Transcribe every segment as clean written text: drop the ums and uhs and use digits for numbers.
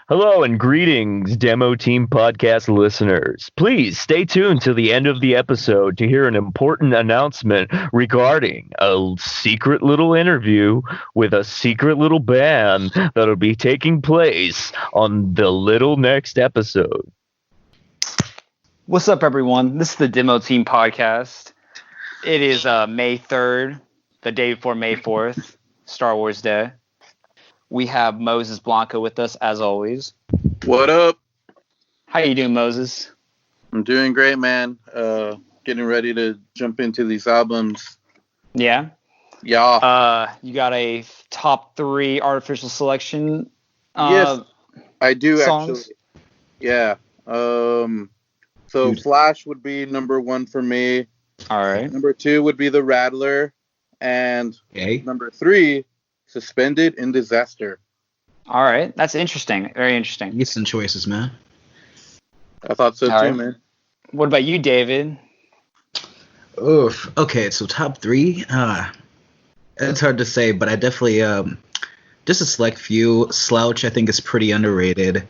Hello and greetings, Demo Team Podcast listeners. Please stay tuned to the end of the episode to hear an important announcement regarding a secret little interview with a secret little band that'll be taking place on the little next episode. What's up, everyone? This is the Demo Team Podcast. It is May 3rd, the day before May 4th, Star Wars Day. We have Moses Blanco with us, as always. What up? How you doing, Moses? I'm doing great, man. Getting ready to jump into these albums. Yeah? Yeah. You got a top 3 artificial selection? Yes, I do, songs? actually. Yeah. So Flash would be number 1 for me. All right. Number 2 would be The Rattler. And number 3, Suspended in Disaster. All right. That's interesting. Very interesting. Decent choices, man. I thought so, All too, right. man. What about you, David? Oof. Okay, so top 3. It's hard to say, but I definitely just a select few. Slouch, I think, is pretty underrated,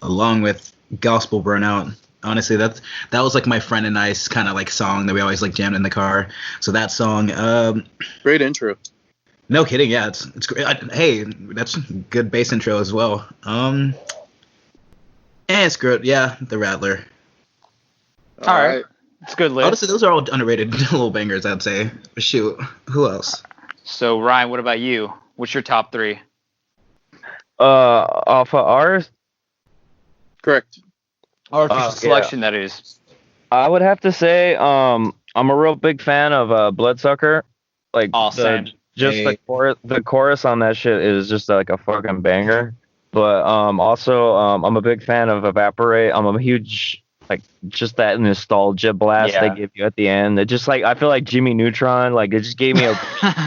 along with Gospel Burnout. Honestly, that was like my friend and I's kind of like song that we always like jammed in the car. So that song, Great intro. no kidding, yeah, it's great. Hey, that's a good bass intro as well. And it's good, yeah, The Rattler. All right. It's a good list. Honestly, those are all underrated little bangers, I'd say. Shoot, who else? So, Ryan, what about you? What's your top 3? Off of ours, Correct. Artificial yeah. selection, that is. I would have to say, I'm a real big fan of Bloodsucker. Like, Awesome. the chorus on that shit is just like a fucking banger. But also, I'm a big fan of Evaporate. I'm a huge, like, just that nostalgia blast they give you at the end. It just, like, I feel like Jimmy Neutron, like, it just gave me a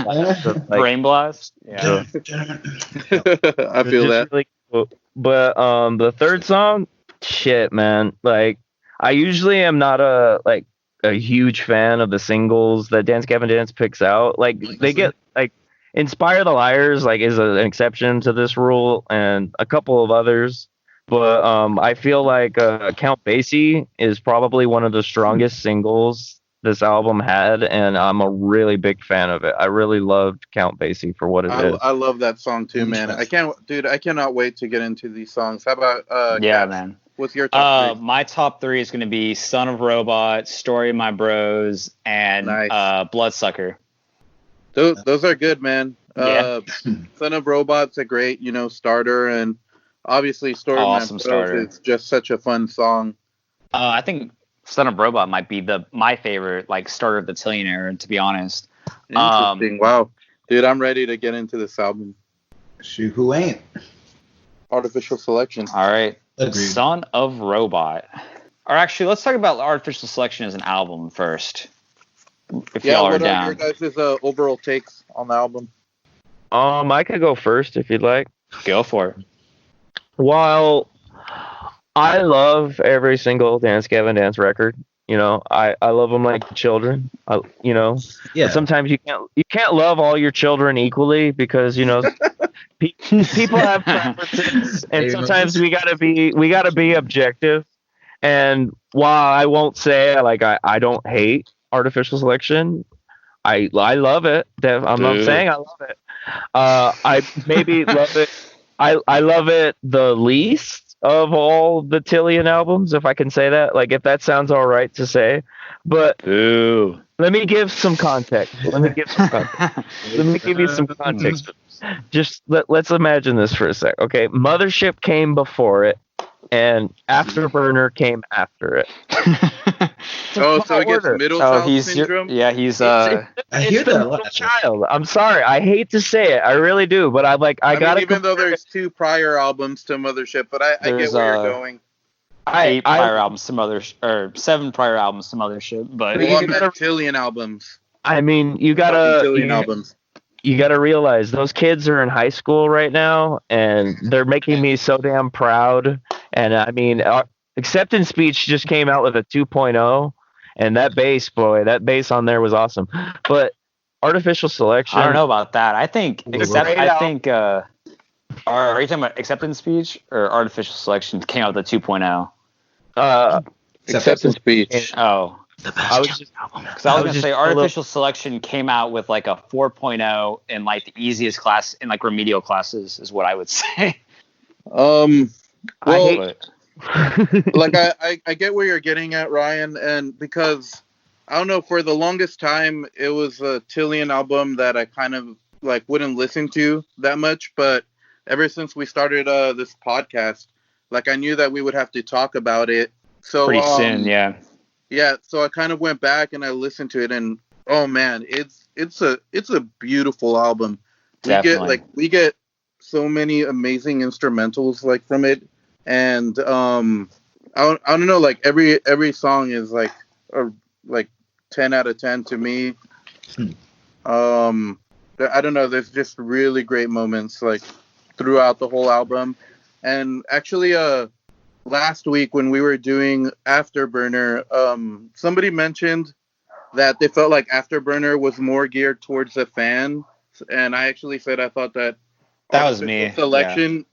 like, Brain blast? Yeah. I feel just that. really cool. But the third song, shit, man. Like, I usually am not a huge fan of the singles that Dance Gavin Dance picks out. Like, they get like Inspire the Liars, like, is an exception to this rule, and a couple of others. But I feel like Count Basie is probably one of the strongest singles this album had, and I'm a really big fan of it. I really loved Count Basie for what it is. I love that song, too, man. I cannot wait to get into these songs. How about Caps? Man. What's your top 3? My top 3 is going to be Son of Robot, Story of My Bros, and Nice. Bloodsucker. Those are good, man. Yeah. Son of Robot's a great, starter, and obviously Story of Awesome My starter. Bros is just such a fun song. I think Son of Robot might be my favorite, like, starter of the Tillion era, to be honest. Interesting. Wow. Dude, I'm ready to get into this album. Shoot, who ain't? Artificial Selection. All right. Agreed. Son of Robot. Or actually, let's talk about Artificial Selection as an album first. If y'all are what down. are your guys' overall takes on the album? I could go first if you'd like. Go for it. While I love every single Dance Gavin Dance record, I love them like children. Yeah. Sometimes you can't love all your children equally because people have preferences, and sometimes we gotta be objective. And while I won't say like I don't hate Artificial Selection, I love it. I'm not saying I love it. I maybe love it. I love it the least of all the Tillion albums, if I can say that. Like, if that sounds all right to say. But let me give some context. Let me give you some context. Just let's imagine this for a sec. Okay, Mothership came before it, and Afterburner came after it. So it gets middle child he's syndrome? he's I hear the that a middle lot. child. I'm sorry. I hate to say it. I really do. But I gotta. Even though there's 2 prior albums to Mothership, but I get where you're going. 8 prior albums to Mothership, or 7 prior albums to Mothership, but Well, I meant Tillion albums. I mean, you Tillion gotta. albums. You gotta realize those kids are in high school right now, and they're making me so damn proud. And I mean, Acceptance Speech just came out with a 2.0, and that bass on there was awesome. But Artificial Selection, I don't know about that. I think Are you talking about Acceptance Speech or Artificial Selection came out with the 2.0? Acceptance Speech. Oh. The best I was just album. Because I was going to say Artificial Selection came out with like a 4.0 in like the easiest class in like remedial classes is what I would say. Well, But- like I get where you're getting at, Ryan, and because I don't know, for the longest time it was a Tillian album that I kind of like wouldn't listen to that much, but ever since we started this podcast, like I knew that we would have to talk about it. So pretty soon, yeah. Yeah, so I kind of went back and I listened to it, and oh man, it's a beautiful album. Definitely. We get so many amazing instrumentals like from it, and I don't know, like every song is like a 10 out of 10 to me. I don't know, there's just really great moments like throughout the whole album, and actually last week when we were doing Afterburner, somebody mentioned that they felt like Afterburner was more geared towards the fan, and I actually said I thought that was me. Selection,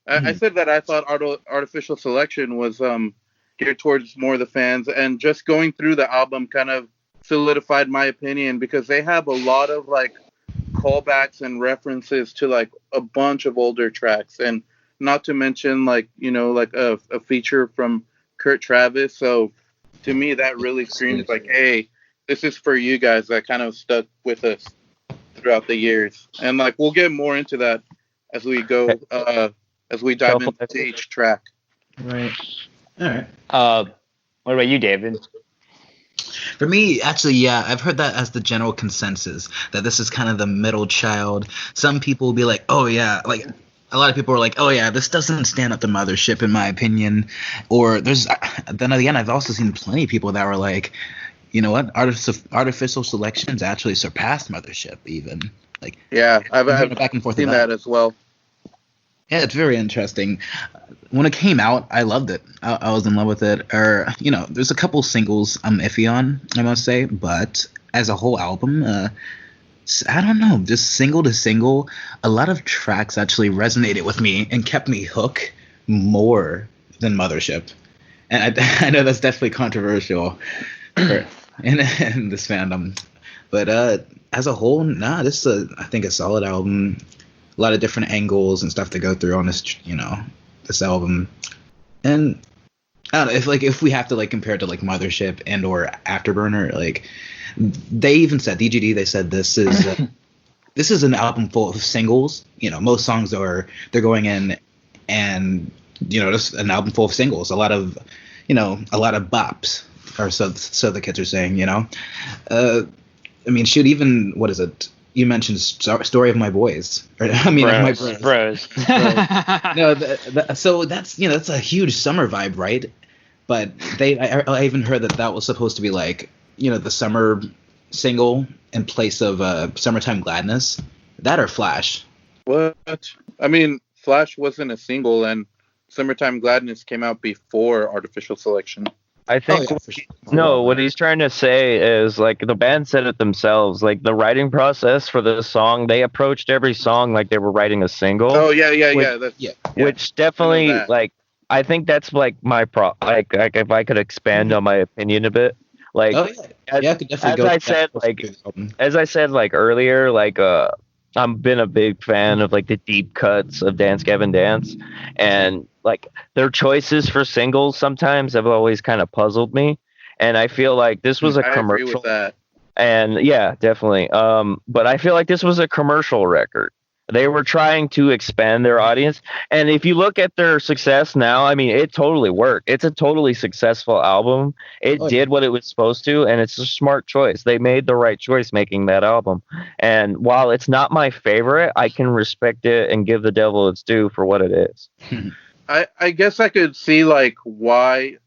I said that I thought Artificial Selection was geared towards more the fans, and just going through the album kind of solidified my opinion, because they have a lot of like callbacks and references to like a bunch of older tracks, and not to mention, like, you know, like a feature from Kurt Travis. So to me, that really screams like, hey, this is for you guys that kind of stuck with us throughout the years. And like, we'll get more into that as we go, as we dive into each track. Right. All right. What about you, David? For me, actually, yeah, I've heard that as the general consensus, that this is kind of the middle child. Some people will be like, oh yeah, like a lot of people are like, oh yeah, this doesn't stand up to Mothership in my opinion. Or then again, I've also seen plenty of people that were like, you know what, Artificial Selections actually surpassed Mothership even. Like, yeah, I've back and forth seen that as well. Yeah, it's very interesting. When it came out, I loved it. I was in love with it. Or, you know, there's a couple singles I'm iffy on, I must say, but as a whole album, I don't know, just single to single, a lot of tracks actually resonated with me and kept me hooked more than Mothership. And I know that's definitely controversial in this fandom, but as a whole, this is I think a solid album. A lot of different angles and stuff to go through on this, you know, this album. And I don't know, if we have to like compare it to like Mothership and or Afterburner, like they even said, DGD, they said this is an album full of singles. You know, most songs they're going in, and you know, just an album full of singles. A lot of bops, or so the kids are saying. You know, I mean, shoot, even what is it? You mentioned Story of My Boys. I mean, Bros. My Bros. No, so that's, you know, that's a huge summer vibe, right? But I even heard that was supposed to be like, you know, the summer single in place of Summertime Gladness. That or Flash. What? I mean, Flash wasn't a single, and Summertime Gladness came out before Artificial Selection. I think what he's trying to say is, like, the band said it themselves, like the writing process for this song, they approached every song like they were writing a single. Oh yeah. Which definitely, like, I think that's like my like if I could expand on my opinion a bit, like, as I said earlier, like I've been a big fan of like the deep cuts of Dance Gavin Dance, and like their choices for singles sometimes have always kind of puzzled me, and I feel like this was a commercial. Agree with that. And yeah, definitely. But I feel like this was a commercial record. They were trying to expand their audience, and if you look at their success now, I mean, it totally worked. It's a totally successful album. It did what it was supposed to, and it's a smart choice. They made the right choice making that album. And while it's not my favorite, I can respect it and give the devil its due for what it is. I guess I could see like why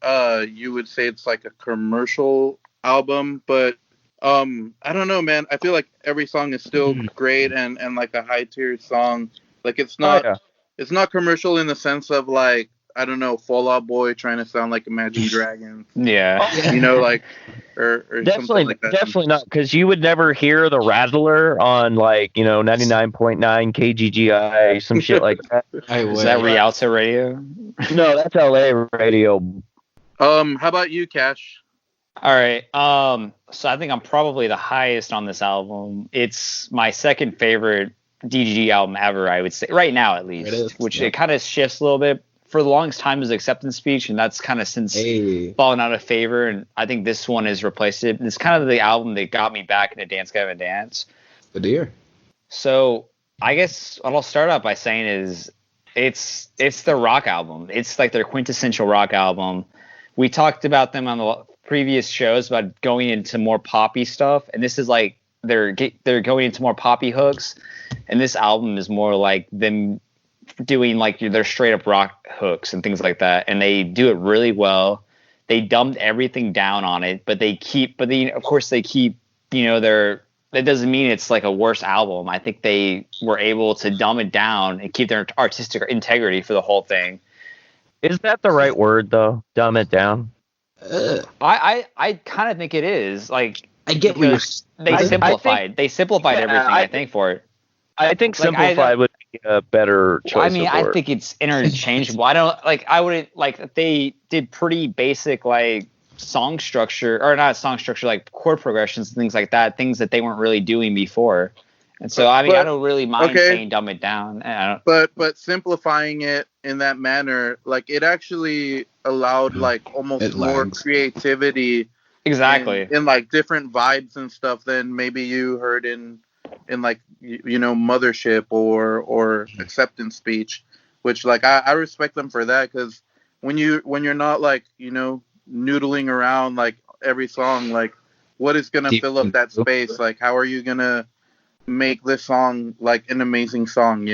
you would say it's like a commercial album, but I don't know, man. I feel like every song is still great and like a high tier song. Like it's not commercial in the sense of like I don't know, Fall Out Boy trying to sound like Imagine Dragons. Yeah. You know, like or Definitely, something like that. definitely not, because you would never hear the Rattler on 99.9 KGGI, some shit like that. Is that Rialto Radio? No, that's LA radio. How about you, Cash? All right. So I think I'm probably the highest on this album. It's my second favorite DGG album ever, I would say, right now at least. It kind of shifts a little bit. For the longest time, it was Acceptance Speech, and that's kind of since fallen out of favor. And I think this one has replaced it. And it's kind of the album that got me back into Dance Gavin Dance. Good to hear. So I guess what I'll start out by saying is it's the rock album. It's like their quintessential rock album. We talked about them on the previous shows about going into more poppy stuff, and this is like they're going into more poppy hooks, and this album is more like them doing like their straight up rock hooks and things like that, and they do it really well. They dumbed everything down on it, but of course they keep, that doesn't mean it's like a worse album. I think they were able to dumb it down and keep their artistic integrity for the whole thing. Is that the right word though? Dumb it down. I kind of think it is. Like, I get what they simplified. They simplified everything. I think for it. I think simplified would be a better choice. I mean, I think it's interchangeable. I wouldn't like they did pretty basic like song structure, or not song structure, like chord progressions and things like that. Things that they weren't really doing before. And so, I don't really mind saying dumb it down. But simplifying it in that manner, like it actually allowed like almost more creativity. Exactly. In like different vibes and stuff than maybe you heard in like, Mothership or Acceptance Speech, which like I respect them for that, because when you're not like, noodling around like every song, like what is going to fill up that space? Like how are you going to make this song like an amazing song,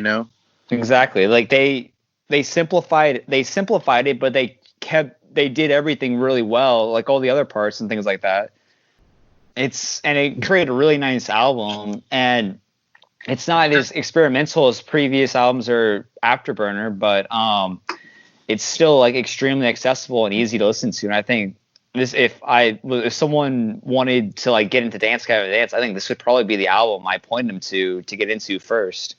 Exactly. Like they simplified it, but they did everything really well, like all the other parts and things like that. It created a really nice album, and it's not as experimental as previous albums or Afterburner, but it's still like extremely accessible and easy to listen to. And I think if someone wanted to like get into Dance Gavin Dance, I think this would probably be the album I point them to get into first,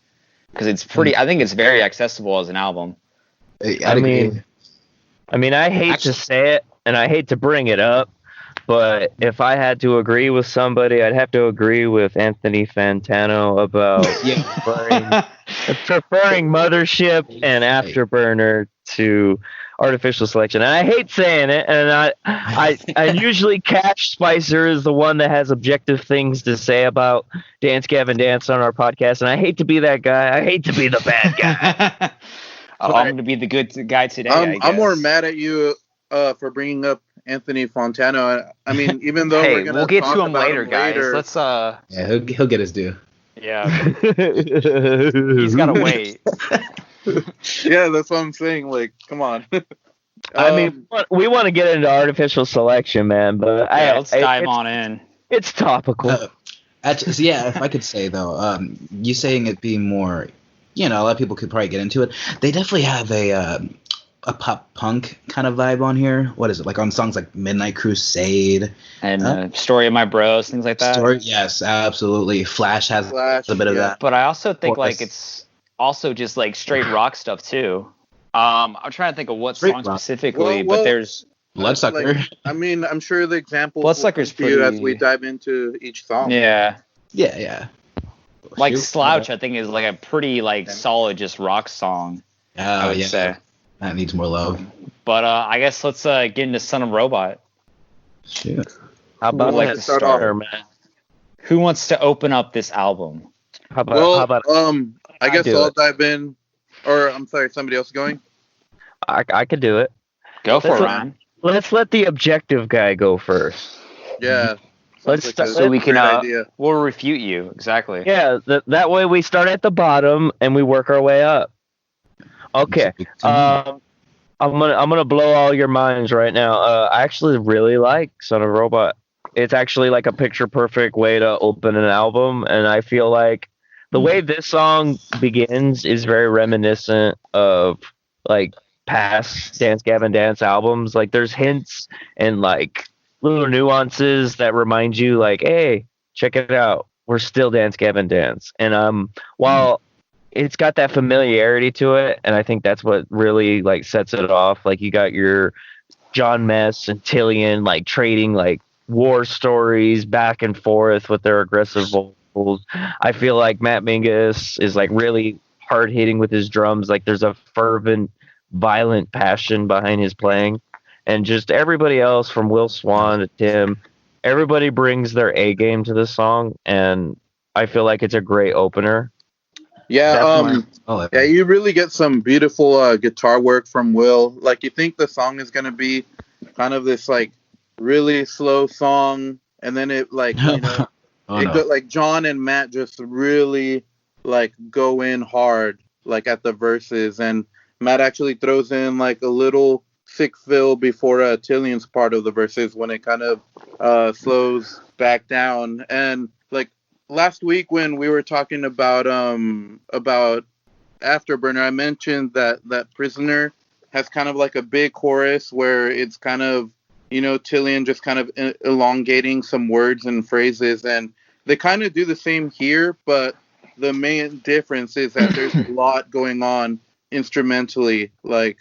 because it's pretty. I think it's very accessible as an album. I mean, I hate to say it, and I hate to bring it up, but if I had to agree with somebody, I'd have to agree with Anthony Fantano about preferring Mothership and Afterburner to Artificial Selection. And I hate saying it, and I usually Cash Spicer is the one that has objective things to say about Dance Gavin Dance on our podcast, and I hate to be that guy. I hate to be the bad guy. I'm going to be the good guy today. I'm more mad at you for bringing up Anthony Fantano. I mean, even though we'll get to him later, guys. Let's he'll get his due. Yeah, he's got to wait. Yeah, that's what I'm saying. Like, come on. I mean, we want to get into Artificial Selection, man, but let's dive on in. It's topical. If I could say though, you saying it being more, a lot of people could probably get into it. They definitely have a pop punk kind of vibe on here. What is it, like on songs like Midnight Crusade and Story of My Bros, things like that? Yes, absolutely. Flash has a bit of that. But I also think it's also just like straight rock stuff too. I'm trying to think of what song specifically, but there's Bloodsucker. Like, I mean, I'm sure the example Bloodsucker's pretty as we dive into each song. Yeah. Like Slouch, I think is like a pretty like solid just rock song. I would say that needs more love. But I guess let's get into Son of Robot. Shoot. How about like the starter, man? Who wants to open up this album? How about I guess I'll dive in. Or I'm sorry, somebody else going? I could do it. Go for it, Ryan. Let's let the objective guy go first. Yeah. So we can we'll refute you. Exactly. Yeah, that way we start at the bottom and we work our way up. Okay. I'm gonna blow all your minds right now. I actually really like Son of Robot. It's actually like a picture perfect way to open an album, and I feel like the way this song begins is very reminiscent of like past Dance Gavin Dance albums. Like there's hints and like little nuances that remind you like, hey, check it out. We're still Dance Gavin Dance. And while it's got that familiarity to it, and I think that's what really like sets it off. Like you got your John Mess and Tillian like trading like war stories back and forth with their aggressive vocals. I feel like Matt Mingus is like really hard hitting with his drums. Like there's a fervent, violent passion behind his playing, and just everybody else from Will Swan to Tim, everybody brings their A game to this song, and I feel like it's a great opener. Yeah, yeah, you really get some beautiful guitar work from Will. Like you think the song is gonna be kind of this like really slow song, and then it like like John and Matt just really like go in hard like at the verses, and Matt actually throws in like a little sick fill before Tillian's part of the verses when it kind of slows back down. And like last week when we were talking about Afterburner, I mentioned that Prisoner has kind of like a big chorus where it's kind of, Tillian just kind of elongating some words and phrases, and they kind of do the same here, but the main difference is that there's a lot going on instrumentally, like,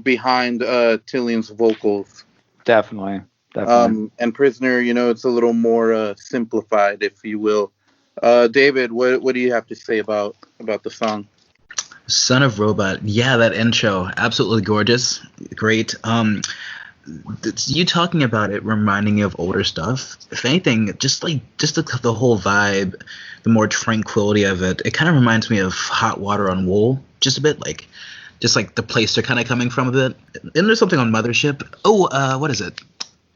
behind Tillian's vocals. Definitely. And Prisoner, it's a little more simplified, if you will. David, what do you have to say about the song? Son of Robot. Yeah, that intro, absolutely gorgeous. Great. You talking about it reminding me of older stuff. If anything, just the whole vibe, the more tranquility of it, it kind of reminds me of Hot Water on Wool, just a bit, like just like the place they're kind of coming from a bit. And there's something on Mothership. What is it?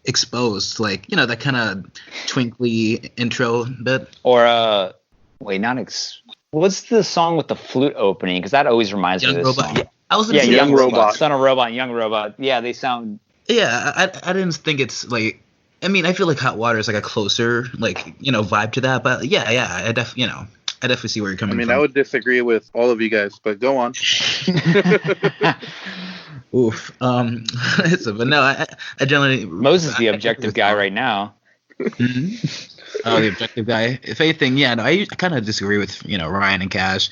Exposed, like, that kind of twinkly intro bit. Or what's the song with the flute opening? Because that always reminds me of this Robot. song. Young Robot. Son of Robot, Young Robot. Yeah, they sound. Yeah, I didn't think it's like. I mean, I feel like Hot Water is like a closer, like, vibe to that. But yeah, I definitely see where you're coming from. I would disagree with all of you guys, but go on. Oof. But no, I generally. Moses, the objective guy right now. Mm-hmm. Oh, the objective guy. If anything, yeah, no, I kind of disagree with Ryan and Cash.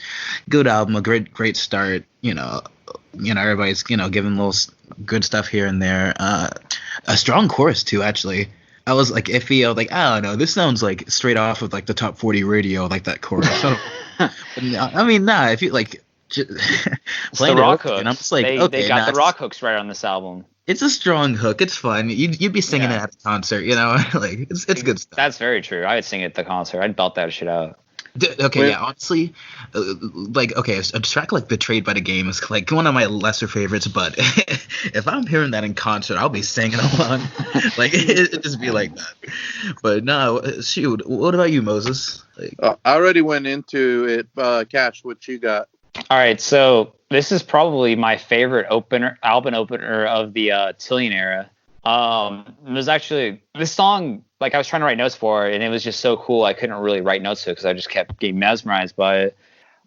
Good album, a great start. Everybody's giving little good stuff here and there. A strong chorus too, actually. I was like iffy. I was like, I don't know. This sounds like straight off of like the Top 40 radio, like that chorus. I mean, nah. If you like, playing the rock hooks, and I'm just like, they got the rock hooks right on this album. It's a strong hook. It's fun. You'd be singing it at a concert, like it's good stuff. That's very true. I would sing it at the concert. I'd belt that shit out. Honestly, a track like "Betrayed by the Game" is like one of my lesser favorites, but if I'm hearing that in concert, I'll be singing along. Like it just be like that. But no, shoot. What about you, Moses? I already went into it. Cash, what you got? All right, so this is probably my favorite album opener of the Tillian era. It was actually this song, like I was trying to write notes for it, and it was just so cool I couldn't really write notes to it because I just kept getting mesmerized by it.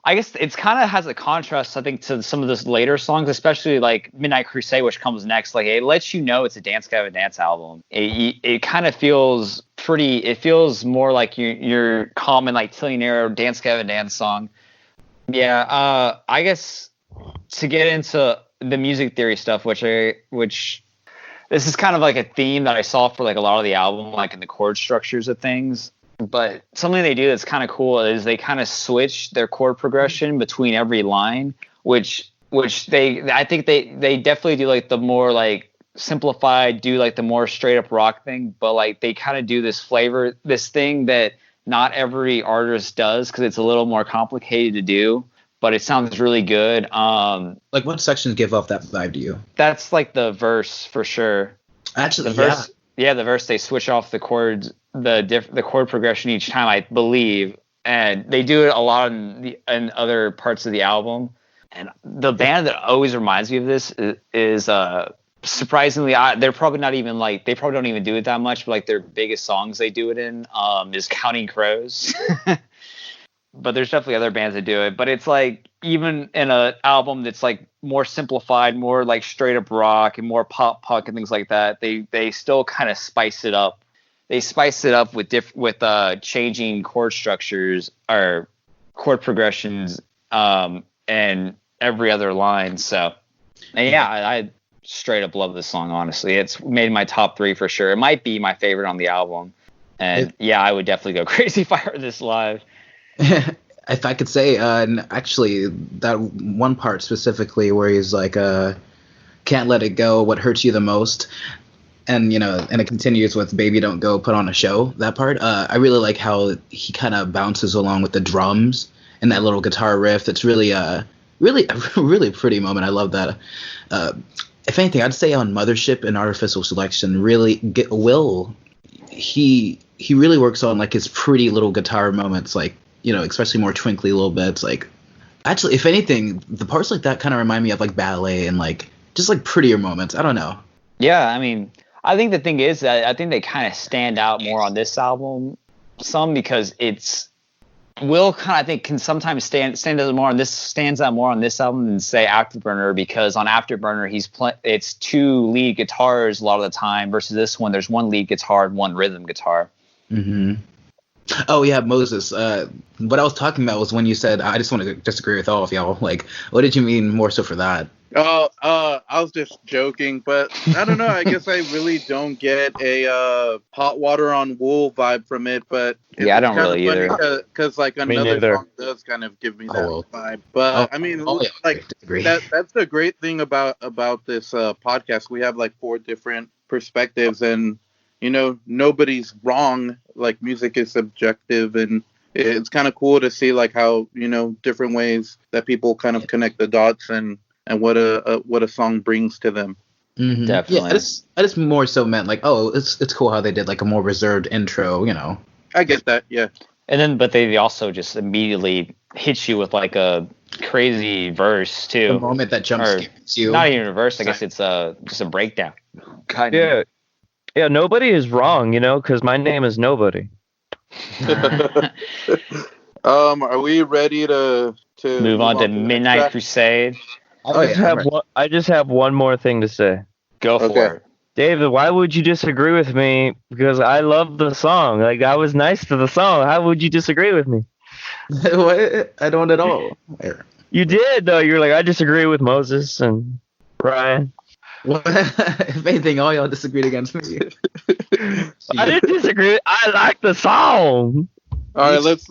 I guess it's kind of has a contrast, I think, to some of those later songs, especially like Midnight Crusade, which comes next. Like it lets you know it's a Dance Gavin Dance album. It kind of feels pretty. It feels more like your common like Tillian era Dance Gavin Dance song. Yeah. I guess to get into the music theory stuff, which this is kind of like a theme that I saw for like a lot of the album, like in the chord structures of things. But something they do that's kind of cool is they kind of switch their chord progression between every line, which I think they definitely do like the more like simplified, do like the more straight up rock thing, but like they kind of do this thing that not every artist does because it's a little more complicated to do, but it sounds really good. Like what sections give off that vibe to you? That's like the verse for sure. Actually, the verse, the verse they switch off the chords, the chord progression each time, I believe, and they do it a lot in other parts of the album. And the band that always reminds me of this is surprisingly, they probably don't even do it that much, but like their biggest songs they do it in is Counting Crows. but there's definitely other bands that do it. But it's like even in an album that's like more simplified, more like straight up rock and more pop punk and things like that, they still kind of spice it up. They spice it up with changing chord structures or chord progressions and every other line. So yeah, I straight up love this song. Honestly, it's made my top 3 for sure. It might be my favorite on the album. And yeah, I would definitely go crazy if I heard this live. If I could say, and actually, that one part specifically where he's like, can't let it go, what hurts you the most? And, and it continues with Baby Don't Go, put on a show, that part. I really like how he kind of bounces along with the drums and that little guitar riff. It's really a really pretty moment. I love that. If anything, I'd say on Mothership and Artificial Selection, he really works on like his pretty little guitar moments, like, especially more twinkly little bits. Like, actually, if anything, the parts like that kind of remind me of like ballet and like just like prettier moments. I don't know. Yeah, I mean, I think the thing is that I think they kind of stand out more on this album, because it's Will kind of, I think, can sometimes stands out more on this album than say Afterburner, because on Afterburner it's 2 lead guitars a lot of the time versus this one there's 1 lead guitar and 1 rhythm guitar. Mm-hmm. Oh yeah, Moses. What I was talking about was when you said I just want to disagree with all of y'all. Like, what did you mean more so for that? Oh, I was just joking, but I don't know. I guess I really don't get a hot water on wool vibe from it. But yeah, I don't really either. Because like another song does kind of give me that vibe. But I mean, like that's the great thing about this podcast. We have like 4 different perspectives, and nobody's wrong. Like, music is subjective, and it's kind of cool to see like how different ways that people kind of connect the dots and what a song brings to them. Mm-hmm. Definitely. Yeah, I just more so meant like, oh, it's cool how they did like a more reserved intro. I get that, yeah. And then, but they also just immediately hit you with like a crazy verse too. The moment that jump scares you. Not even a verse. I guess it's just a breakdown. Kind of. Yeah, nobody is wrong, because my name is Nobody. Are we ready to move on to Midnight Crusade? I just have one more thing to say. Go for it. David, why would you disagree with me? Because I love the song. Like, I was nice to the song. How would you disagree with me? What? I don't at all. You did, though. You're like, I disagree with Moses and Brian. What? If anything, all y'all disagreed against me. I didn't disagree. I like the song. All right, let's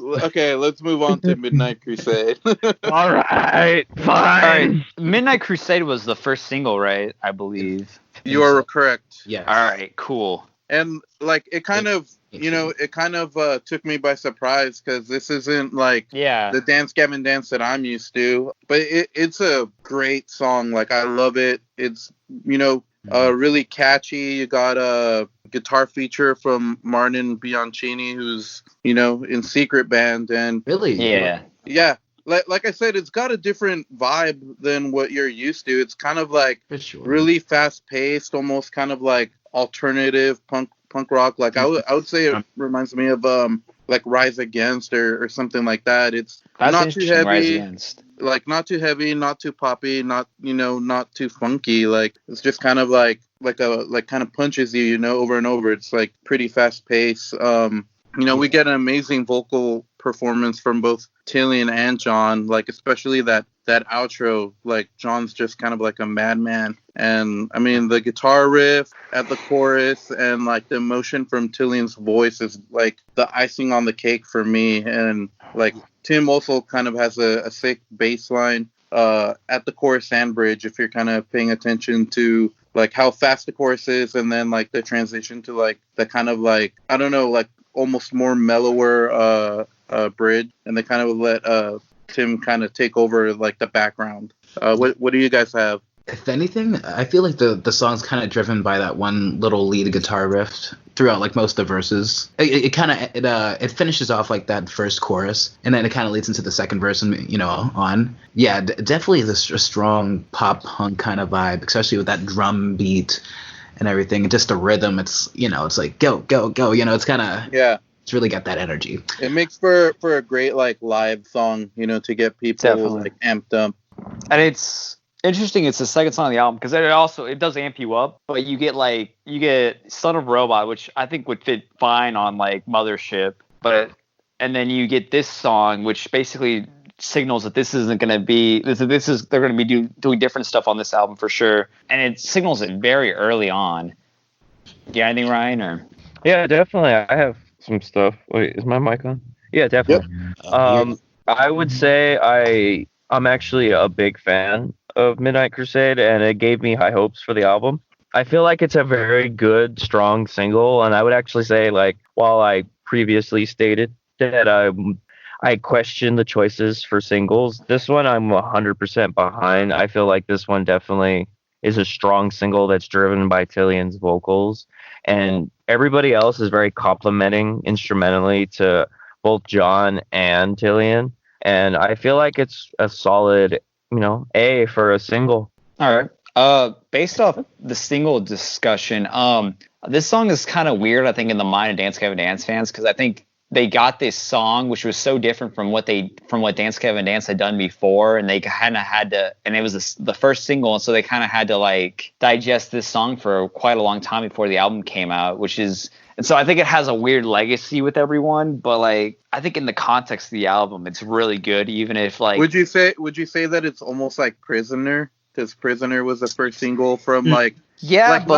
move on to Midnight Crusade. All right, fine. All right. Midnight Crusade was the first single, right? I believe. You are correct. Yeah. All right, cool. And like it kind of took me by surprise, because this isn't like the Dance Gavin Dance that I'm used to, but it's a great song. Like, I love it. It's really catchy. You got a guitar feature from Martin Bianchini, who's in Secret Band, and really yeah. Like I said, it's got a different vibe than what you're used to. It's kind of like really fast paced, almost kind of like alternative punk rock. Like I would say it reminds me of like Rise Against or something like that. It's not too heavy, like not too heavy, not too poppy, not not too funky. Like, it's just kind of like kind of punches you, over and over. It's like pretty fast paced. We get an amazing vocal performance from both Tilian and John, like especially that outro. Like, John's just kind of like a madman, and I mean the guitar riff at the chorus and like the emotion from Tilian's voice is like the icing on the cake for me. And like Tim also kind of has a sick bass line at the chorus and bridge, if you're kind of paying attention to like how fast the chorus is, and then like the transition to like the kind of like, I don't know, like almost more mellower bridge, and they kind of let Tim kind of take over like the background. What do you guys have? If anything, I feel like the song's kind of driven by that one little lead guitar riff throughout like most of the verses. It finishes off like that first chorus, and then it kind of leads into the second verse and on. Yeah, definitely a strong pop punk kind of vibe, especially with that drum beat and everything. Just the rhythm, it's it's like go go go. It's kind of It's really got that energy. It makes for a great like live song, you know, to get people Definitely. like amped up. And it's interesting. It's the second song on the album because it does amp you up, but you get Son of Robot, which I think would fit fine on like Mothership, and then you get this song, which basically signals that this isn't going to be they're going to be doing different stuff on this album for sure, and it signals it very early on. Yeah, anything, Ryan? Or Yeah, definitely. I have some stuff. Wait, is my mic on? Yeah, definitely. I would say I'm actually a big fan of Midnight Crusade, and it gave me high hopes for the album. I feel like it's a very good, strong single, and I would actually say, like, while I previously stated that I question the choices for singles, this one I'm 100% behind. I feel like this one definitely is a strong single that's driven by Tillian's vocals, and everybody else is very complimenting instrumentally to both John and Tillian, and I feel like it's a solid, A for a single. all right. Based off the single discussion, this song is kind of weird, I think, in the mind of Dance Gavin Dance fans, because I think they got this song which was so different from what Dance Gavin Dance had done before, and they kind of had to, and it was the first single, and so they kind of had to like digest this song for quite a long time before the album came out, and so I think it has a weird legacy with everyone, but like I think in the context of the album it's really good, even if like Would you say that it's almost like Prisoner? Because Prisoner was the first single from like not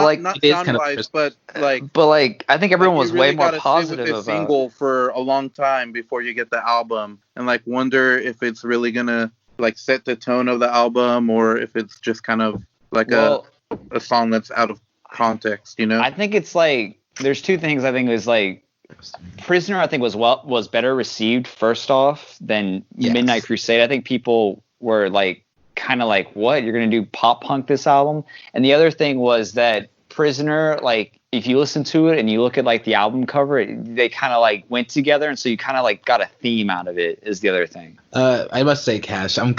sound wise, but like I think everyone was you really way more gotta sit positive with this about single for a long time before you get the album, and like wonder if it's really gonna like set the tone of the album, or if it's just kind of like a song that's out of context, you know? I think it's like there's two things. I think is like Prisoner, I think was better received first off than Midnight Crusade. I think people were like kind of like, what, you're gonna do pop punk this album? And the other thing was that Prisoner, like if you listen to it and you look at like the album cover, they kind of like went together, and so you kind of like got a theme out of it is the other thing. I must say, Cash, I'm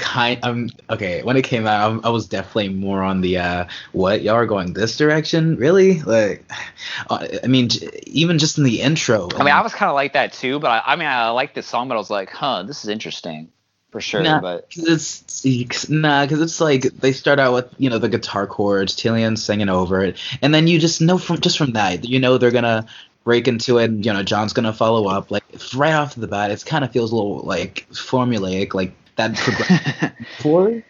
okay. When it came out, I was definitely more on the what, y'all are going this direction, really? Like, I mean, even just in the intro. I mean, I was kind of like that too, but I like this song, but I was like, this is interesting. For sure, but because it's like they start out with the guitar chords, Tillian singing over it, and then you just know from that they're gonna break into it. And, John's gonna follow up like right off the bat. It kind of feels a little like formulaic, like that for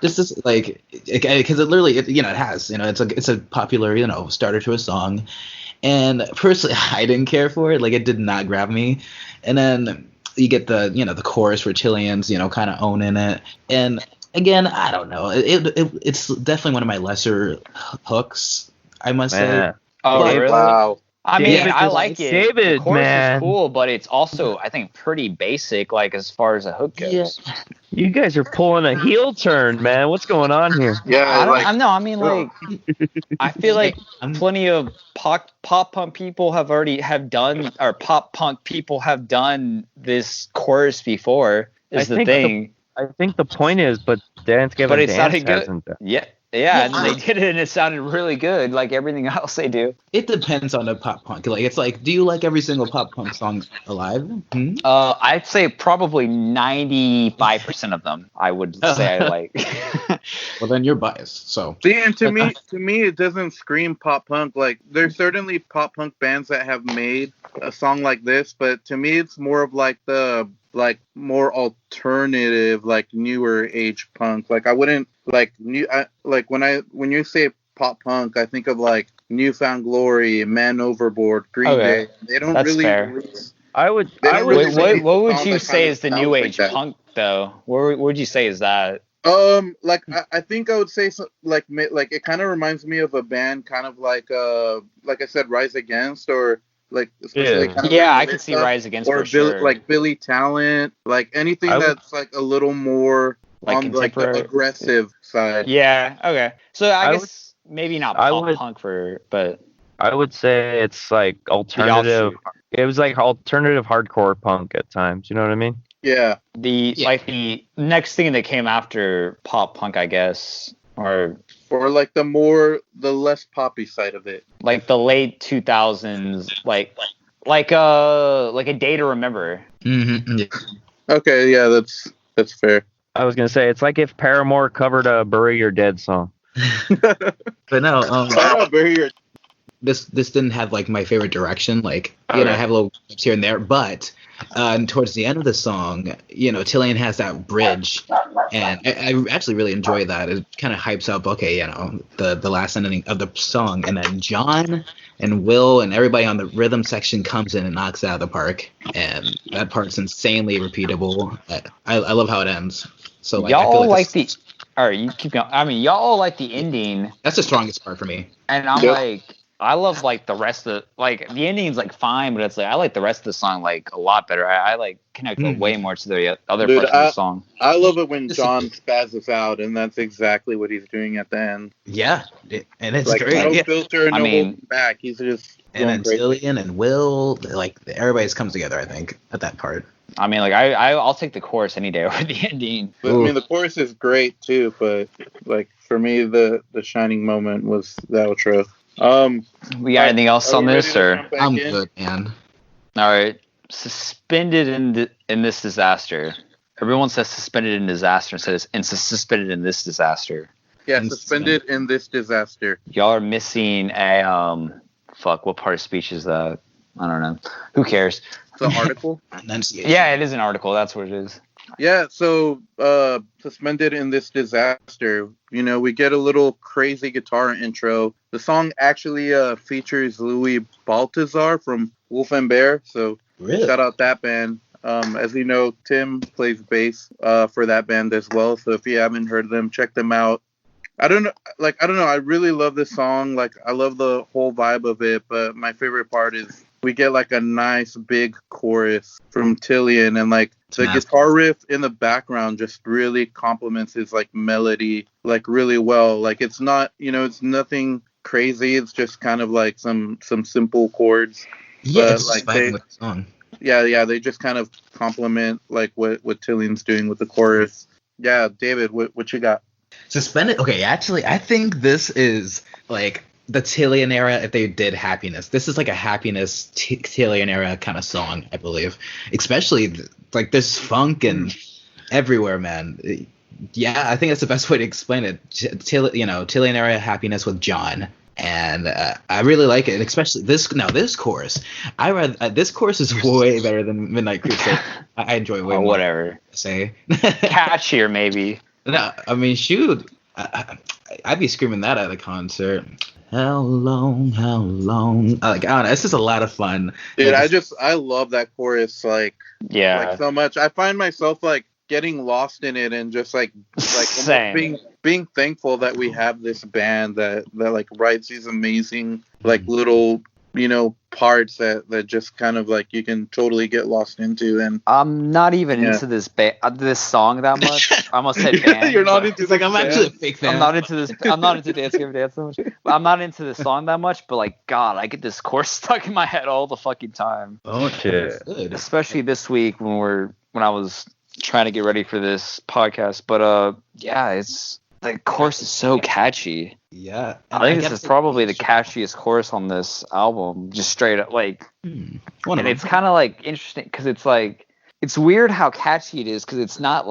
this is like because it literally it has it's a popular starter to a song, and personally I didn't care for it. Like it did not grab me, and then you get the the chorus where Tillian's kind of owning it, and again I don't know, it's definitely one of my lesser hooks, I must say. Oh, really? Wow. I mean, I like it. David, the chorus man, is cool, but it's also I think pretty basic, like as far as a hook goes. Yeah. You guys are pulling a heel turn, man. What's going on here? Yeah, I mean, I feel like plenty of pop punk people have done this chorus before. Is the thing. I think the point is, but Dance Gavin Dance sounded good. hasn't done. Yeah, and they did it, and it sounded really good, like everything else they do. It depends on the pop punk. Like it's like, do you like every single pop punk song alive? I'd say probably 95% of them. I would say I like. Well, then you're biased. So see, and to me, it doesn't scream pop punk. Like there's certainly pop punk bands that have made a song like this, but to me, it's more of like the more alternative, like newer age punk. Like I wouldn't like when you say pop punk, I think of like Newfound Glory, Man Overboard, Green Day. They don't That's really. Fair. What would you say is the new age punk though? What would you say is that? Like I think I would say like it kind of reminds me of a band, kind of like I said, Rise Against, or like especially kind of I could see Rise Against or for sure. Like Billy Talent, like anything that's like a little more like on like the aggressive side. Yeah. Okay. So I guess maybe not pop punk but I would say it's like alternative. It was like alternative hardcore punk at times. You know what I mean? Yeah. Like the next thing that came after pop punk, I guess, or like the less poppy side of it, like the late 2000s, like like a Day to Remember. Mm-hmm. Yeah. Okay, yeah, that's fair. I was gonna say it's like if Paramore covered a "Bury Your Dead" song. But no, Bury Your this didn't have like my favorite direction. Like, I Okay. have little clips here and there, but towards the end of the song, Tillian has that bridge, and I actually really enjoy that. It kind of hypes up, okay, the last ending of the song, and then John and Will and everybody on the rhythm section comes in and knocks it out of the park, and that part's insanely repeatable. I love how it ends. So like, I feel Y'all like that's- the. All right, you keep going. I mean, y'all like the ending, that's the strongest part for me. and I'm Yep. like, I love like the rest of like the ending's like fine, but it's like I like the rest of the song like a lot better. I like connect way more to the other Dude, parts of the song. I love it when This- John spazzes out, and that's exactly what he's doing at the end. Yeah, and it's Like no great. Yeah. filter, no I mean- holding back. He's just And then going crazy. Cillian and Will, like everybody's comes together, I think, at that part. I mean, like I'll take the chorus any day over the ending. But, I mean, the chorus is great too, but like for me, the shining moment was the outro. We got anything else Are on we this, ready to or jump back I'm in? good, man. all right? Suspended in this disaster. Everyone says suspended in disaster instead of suspended in this disaster. Yeah, And- suspended in this disaster. Y'all are missing a fuck. What part of speech is that? I don't know. Who cares? The article. Enunciation. Yeah, it is an article. That's what it is. Yeah, so suspended in this disaster, we get a little crazy guitar intro. The song actually features Louis Baltazar from Wolf and Bear, so Really? shout out that band. As you know, Tim plays bass for that band as well, so if you haven't heard them, check them out. I don't know. I really love this song. Like, I love the whole vibe of it, but my favorite part is we get like a nice big chorus from Tillian, and like the Snap. guitar riff in the background just really complements his like melody like really well. Like, it's not, it's nothing crazy. It's just kind of like some simple chords. Yeah, but, it's like, just vibing with the song. Yeah, they just kind of complement like what Tillian's doing with the chorus. Yeah, David, what you got? Suspended. Okay, actually, I think this is like the Tillian era if they did Happiness. This is like a Happiness Tillian era kind of song, I believe. Especially like there's funk and everywhere, man. Yeah, I think that's the best way to explain it. Tillian era Happiness with John. And I really like it, and especially this chorus. This chorus is way better than Midnight Crusade. I enjoy it way Or more. whatever. To say. Catchier, maybe. No, I mean, shoot, I'd be screaming that at a concert. How long? Like, I don't know. It's just a lot of fun. Dude, Like, I love that chorus like Yeah. so much. I find myself like getting lost in it and just like almost Same. being thankful that we have this band that like writes these amazing like little parts that just kind of like you can totally get lost into. And I'm not even Yeah. into this song that much. I almost said band. You're not but- into it's like I'm this actually a band. fake fan. I'm not into this. I'm not into Dance Gavin Dance so much. I'm not into this song that much. But like, God, I get this chorus stuck in my head all the fucking time. Oh Shit. good. Especially this week when I was trying to get ready for this podcast. But yeah, it's the chorus is so catchy. Yeah. I think this is probably the catchiest chorus on this album. Just straight up like, One of and them. it's kind of like interesting because it's like it's weird how catchy it is because it's not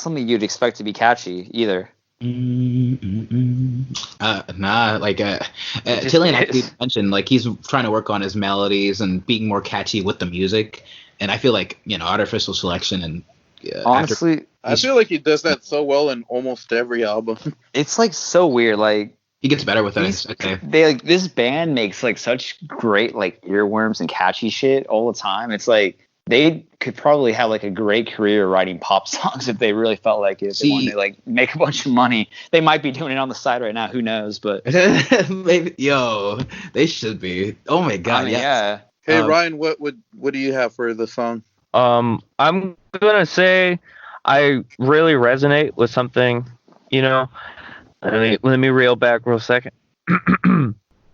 something you'd expect to be catchy either. Nah, like just Tillian actually is. mentioned like he's trying to work on his melodies and being more catchy with the music, and I feel like Artificial Selection and Honestly, I feel like he does that so well in almost every album. it's like so weird. Like he gets better with it. These- I'd say. they like this band makes like such great like earworms and catchy shit all the time. It's like they could probably have like a great career writing pop songs if they really felt like it. If they wanted to like make a bunch of money. They might be doing it on the side right now. Who knows? But Maybe, they should be. Oh my god, I mean, yes. yeah. Hey, Um, Ryan, what do you have for the song? I'm gonna say I really resonate with something. Let me reel back real second.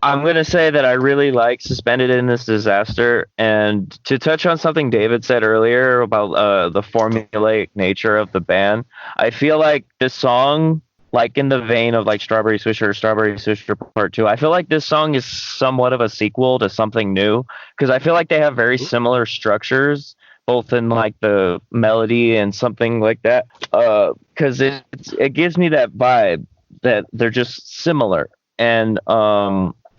I'm gonna say that I really like Suspended in This Disaster, and to touch on something David said earlier about the formulaic nature of the band, I feel like this song like in the vein of like Strawberry Swisher or Strawberry Swisher Part 2. I feel like this song is somewhat of a sequel to something new because I feel like they have very similar structures, both in like the melody and something like that. Because it gives me that vibe that they're just similar. And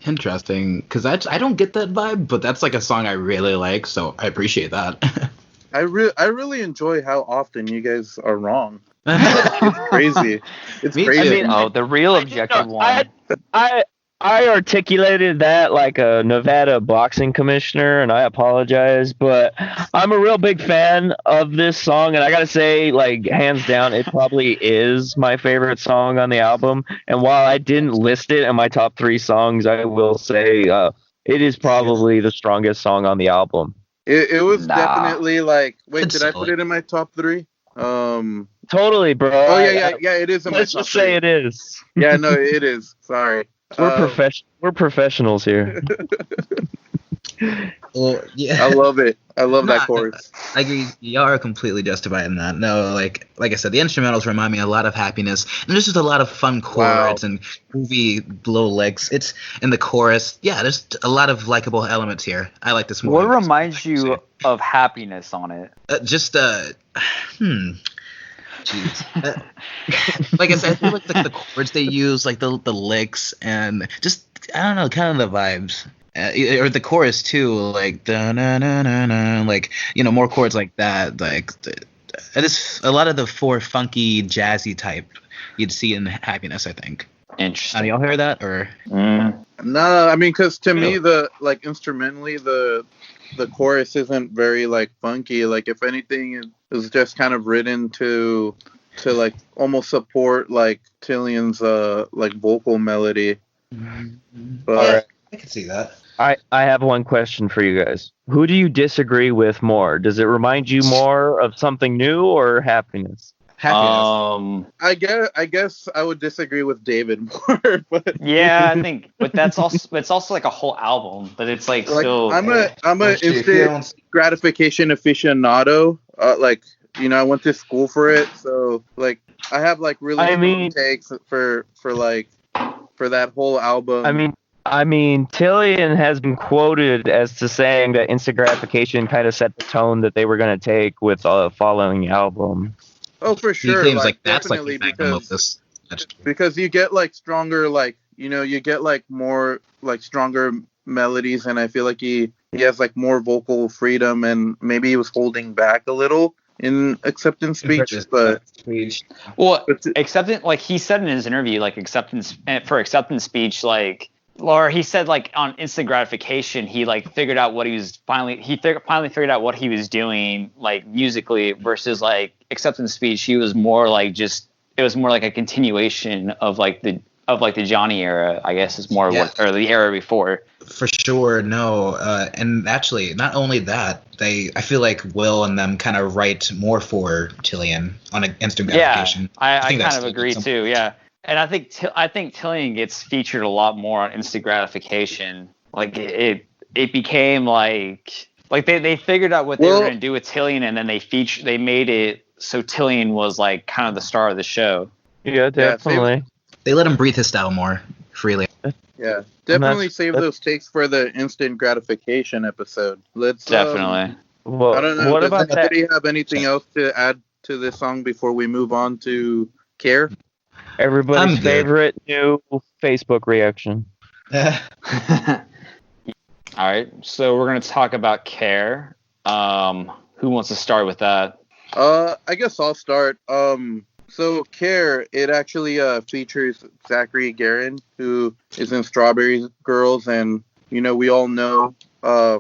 Interesting, because I don't get that vibe, but that's like a song I really like, so I appreciate that. I really enjoy how often you guys are wrong. It's crazy. It's Me crazy. too. I mean, the real objective one. I articulated that like a Nevada boxing commissioner, and I apologize, but I'm a real big fan of this song, and I gotta say, like, hands down, it probably is my favorite song on the album. And while I didn't list it in my top 3 songs, I will say it is probably the strongest song on the album. It was Nah. definitely like, wait, It's did I put it in my top 3? Totally, bro. Oh yeah, it is in my Let's top just say 3. it is. Yeah, no, it is. Sorry. We're professionals here. Well, yeah. I love it. I love Nah, that chorus. I agree. Y'all are completely justified in that. No, like I said, the instrumentals remind me a lot of Happiness, and there's just a lot of fun chords and groovy little licks. It's in the chorus. Yeah, there's a lot of likable elements here. I like this more. What reminds you of Happiness on it? Jeez. Like I said, I feel like the chords they use, like the licks, and just I don't know, kind of the vibes. Or the chorus too, like da na na na na, like more chords like that, like just a lot of the funky jazzy type you'd see in Happiness, I think. Interesting. Do y'all hear that or? No, I mean, because to me, the like instrumentally, the chorus isn't very like funky. Like if anything, it was just kind of written to like almost support like Tillian's like vocal melody. But I can see that. I have one question for you guys. Who do you disagree with more? Does it remind you more of something new or Happiness? Happiness. I guess I would disagree with David more. But Yeah, I think, but it's also like a whole album, but it's like still. I'm a instant gratification aficionado. Like I went to school for it, so like I have like really strong takes for that whole album. I mean, Tillian has been quoted as to saying that instant gratification kind of set the tone that they were going to take with the following album. Oh, for sure. He claims like that's like definitely, the magnum of this. because you get like stronger, like you get like more like stronger melodies, and I feel like he has like more vocal freedom, and maybe he was holding back a little in Acceptance Speech, but Acceptance, like he said in his interview, like Acceptance Speech, like. Or he said like on instant gratification, he like figured out what he was finally figured out what he was doing like musically versus like Acceptance Speech. He was more like it was more like a continuation of like the Johnny era, I guess is more or the era before. For sure, no, and actually, not only that, I feel like Will and them kind of write more for Tillian on an instant gratification. Yeah, I kind of agree too. Yeah. And I think Tillian gets featured a lot more on instant gratification. Like it became like they figured out what they were going to do with Tillian, and then they made it so Tillian was like kind of the star of the show. Yeah, definitely. They let him breathe his style more freely. Yeah, definitely save those takes for the instant gratification episode. Let's definitely. Well, I don't know. What about that? Did he have anything else to add to this song before we move on to Care? Everybody's favorite new Facebook reaction. All right, so we're gonna talk about Care. Who wants to start with that? I guess I'll start. So Care, it actually features Zachary Guerin, who is in Strawberry Girls, and we all know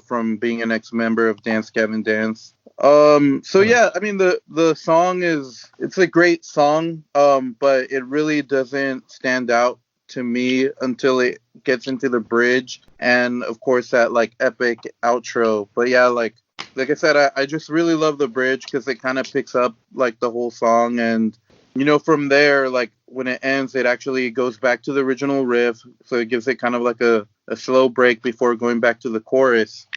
from being an ex-member of Dance Gavin Dance. So yeah, I mean the song it's a great song, but it really doesn't stand out to me until it gets into the bridge and of course that like epic outro. But yeah, like I said, I just really love the bridge because it kind of picks up like the whole song, and from there, like when it ends, it actually goes back to the original riff, so it gives it kind of like a slow break before going back to the chorus.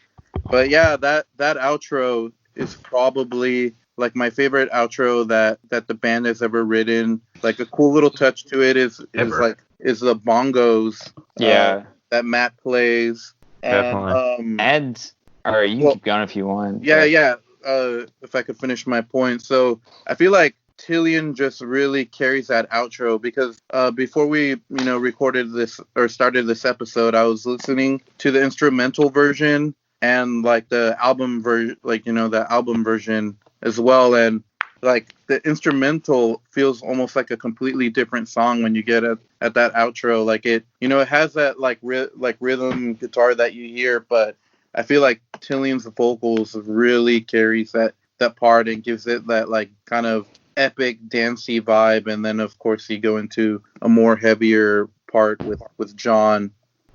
But yeah, that outro is probably like my favorite outro that the band has ever written. like a cool little touch to it is Ever. the bongos. Yeah. That Matt plays. And Definitely. And all right, you can Well, keep going if you want. yeah, but- yeah. If I could finish my point. So I feel like Tillian just really carries that outro because before we, recorded this or started this episode, I was listening to the instrumental version and like the album version, the album version as well. And like the instrumental feels almost like a completely different song when you get at that outro. Like it has that like rhythm guitar that you hear, but I feel like Tillian's vocals really carries that part and gives it that like kind of epic dancey vibe. And then of course you go into a more heavier part with John.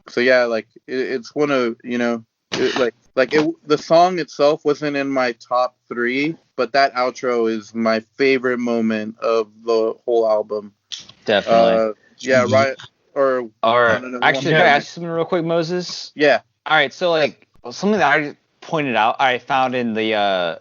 So yeah, like it's one of the song itself wasn't in my top 3, but that outro is my favorite moment of the whole album. Definitely. Yeah, right. Or I don't know, Actually, one- can I ask you something real quick, Moses? Yeah. All right, so like something that I pointed out, I found in the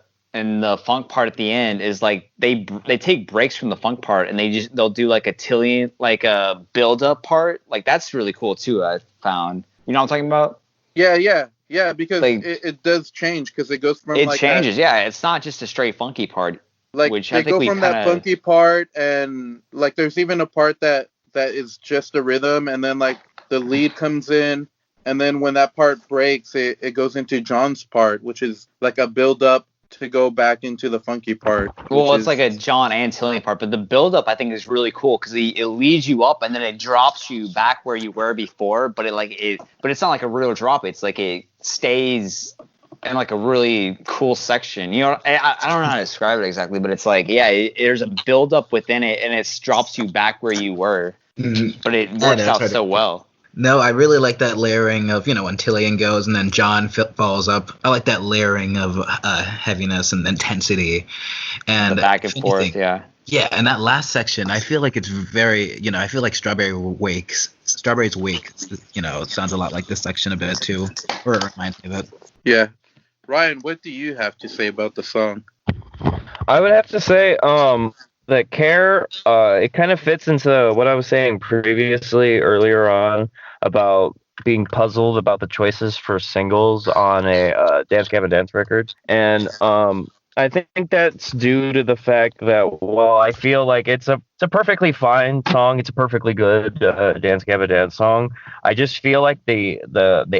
funk part at the end is like they take breaks from the funk part and they'll do like a Tillian, like a build up part. Like that's really cool too. I found. You know what I'm talking about? Yeah, because Like- it does change because it goes from It like changes. Yeah, it's not just a straight funky part. like which they I think go we from that kinda- funky part and like there's even a part that is just a rhythm and then like the lead comes in and then when that part breaks it goes into John's part, which is like a build up to go back into the funky part. Well, which it's like a John and Tillian part, but the build up I think is really cool because it leads you up and then it drops you back where you were before, but it's not like a real drop. It's like it stays in like a really cool section. You know, I don't know how to describe it exactly, but it's like there's a build up within it and it drops you back where you were, Mhm. but it I works know, out try to- so well. No, I really like that layering of, when Tillian goes and then John follows up. I like that layering of heaviness and intensity. And The back and if forth, anything- yeah. Yeah, and that last section, I feel like it's very, I feel like Strawberry's Wake, it sounds a lot like this section a bit too, or it reminds me of it. Yeah. Ryan, what do you have to say about the song? I would have to say, that Care, it kind of fits into what I was saying previously earlier on about being puzzled about the choices for singles on a Dance Gavin Dance record. And I think that's due to the fact that, well, I feel like it's a perfectly fine song. It's a perfectly good Dance Gavin Dance song. I just feel like the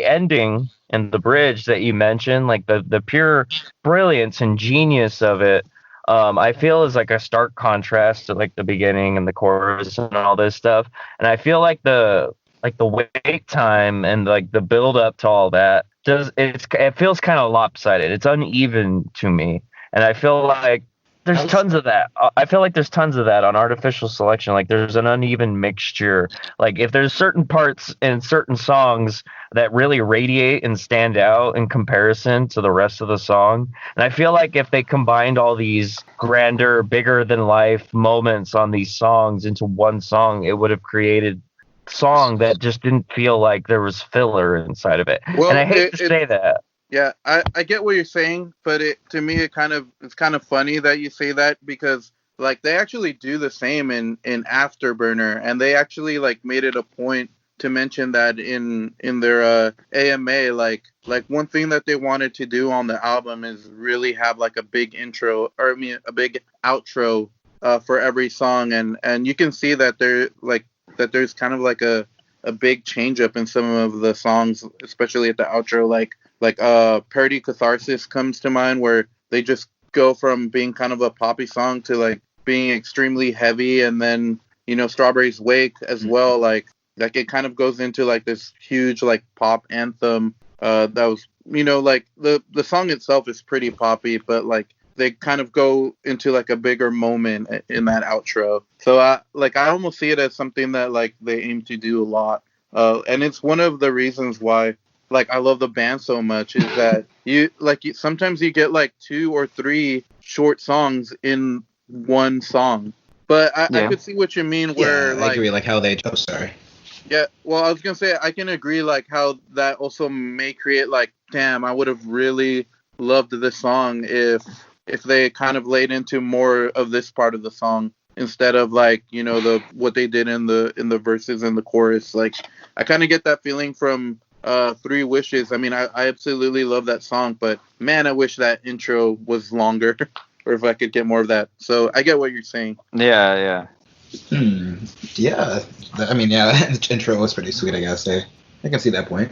ending and the bridge that you mentioned, like the pure brilliance and genius of it, I feel is like a stark contrast to like the beginning and the chorus and all this stuff. And I feel like the wait time and like the build up to all that it feels kind of lopsided. It's uneven to me. And I feel like there's tons of that. I feel like there's tons of that on Artificial Selection. Like there's an uneven mixture. Like if there's certain parts in certain songs that really radiate and stand out in comparison to the rest of the song. And I feel like if they combined all these grander, bigger than life moments on these songs into one song, it would have created a song that just didn't feel like there was filler inside of it. Well, and I hate to say that. Yeah, I get what you're saying, but to me it's kind of funny that you say that because like they actually do the same in Afterburner, and they actually like made it a point to mention that in their AMA, like one thing that they wanted to do on the album is really have like a big intro, or I mean a big outro for every song, and you can see that there's kind of like a big change up in some of the songs, especially at the outro, like Parody Catharsis comes to mind, where they just go from being kind of a poppy song to like being extremely heavy, and then Strawberry's Wake as well, like it kind of goes into like this huge like pop anthem that was like the song itself is pretty poppy, but like they kind of go into like a bigger moment in that outro. So I almost see it as something that like they aim to do a lot, and it's one of the reasons why like I love the band so much, is that sometimes you get like 2 or 3 short songs in one song. But I could see what you mean where I agree, like how they sorry. Yeah, well, I was gonna say I can agree like how that also may create like, damn, I would have really loved this song if they kind of laid into more of this part of the song. instead of like, you know, the what they did in the verses and the chorus. Like I kind of get that feeling from Three Wishes. I mean, I absolutely love that song, but man, I wish that intro was longer or if I could get more of that. So I get what you're saying. Yeah. Yeah. I mean, yeah, the intro was pretty sweet, I gotta say. I can see that point.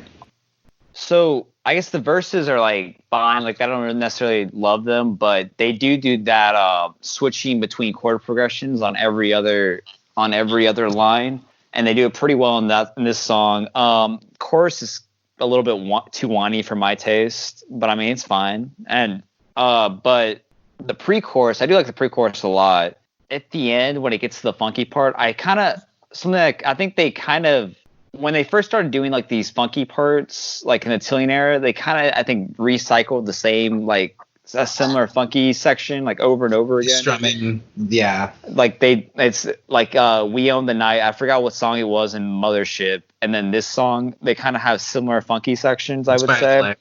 So I guess the verses are like fine. Like I don't necessarily love them, but they do that switching between chord progressions on every other line, and they do it pretty well in this song. Chorus is a little bit too whiny for my taste, but I mean it's fine. And but the pre-chorus, I do like the pre-chorus a lot. At the end, when it gets to the funky part, I think they kind of, when they first started doing like these funky parts, like in the Tillian era, they kind of, I think, recycled the same, like a similar funky section like over and over again. Strumming, yeah. Like it's like We Own the Night. I forgot what song it was in Mothership, and then this song, they kind of have similar funky sections. I would say.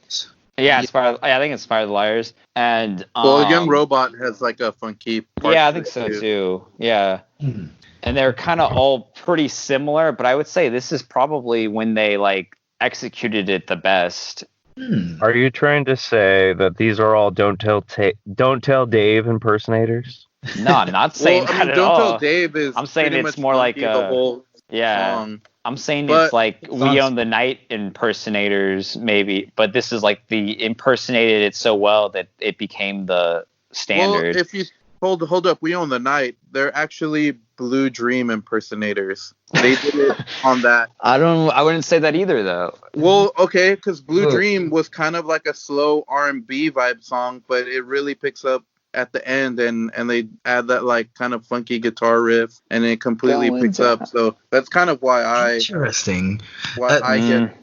Yeah, I think Inspire the Liars. And Young Robot has like a funky part. Yeah, I think so too. Yeah. Mm-hmm. And they're kind of all pretty similar, but I would say this is probably when they like executed it the best. Are you trying to say that these are all Don't Tell Dave impersonators? No, I'm not saying that at Don't all. Tell Dave is. I'm saying it's more like the whole song. I'm saying it's like We Own the Night impersonators, maybe, but this is like the impersonated it so well that it became the standard. Well, if you hold up, We Own the Night, they're actually Blue Dream impersonators. They did it on that. I wouldn't say that either, though. Well, okay, because Blue Dream was kind of like a slow R&B vibe song, but it really picks up at the end, and they add that like kind of funky guitar riff, and it completely picks up. So that's kind of why I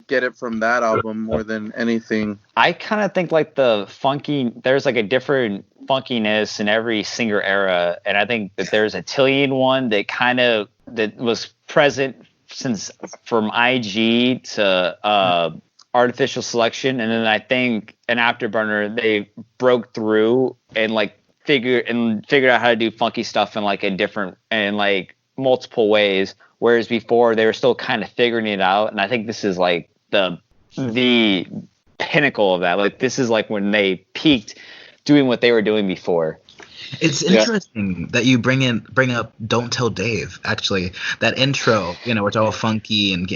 get it from that album more than anything. I kind of think like there's like a different funkiness in every singer era, and I think that there's a Tillian one that was present since from IG to Artificial Selection, and then I think an Afterburner they broke through and like figured out how to do funky stuff in like like multiple ways, whereas before they were still kind of figuring it out. And I think this is like the pinnacle of that. Like this is like when they peaked doing what they were doing before. It's interesting that you bring up Don't Tell Dave. Actually, that intro, where it's all funky and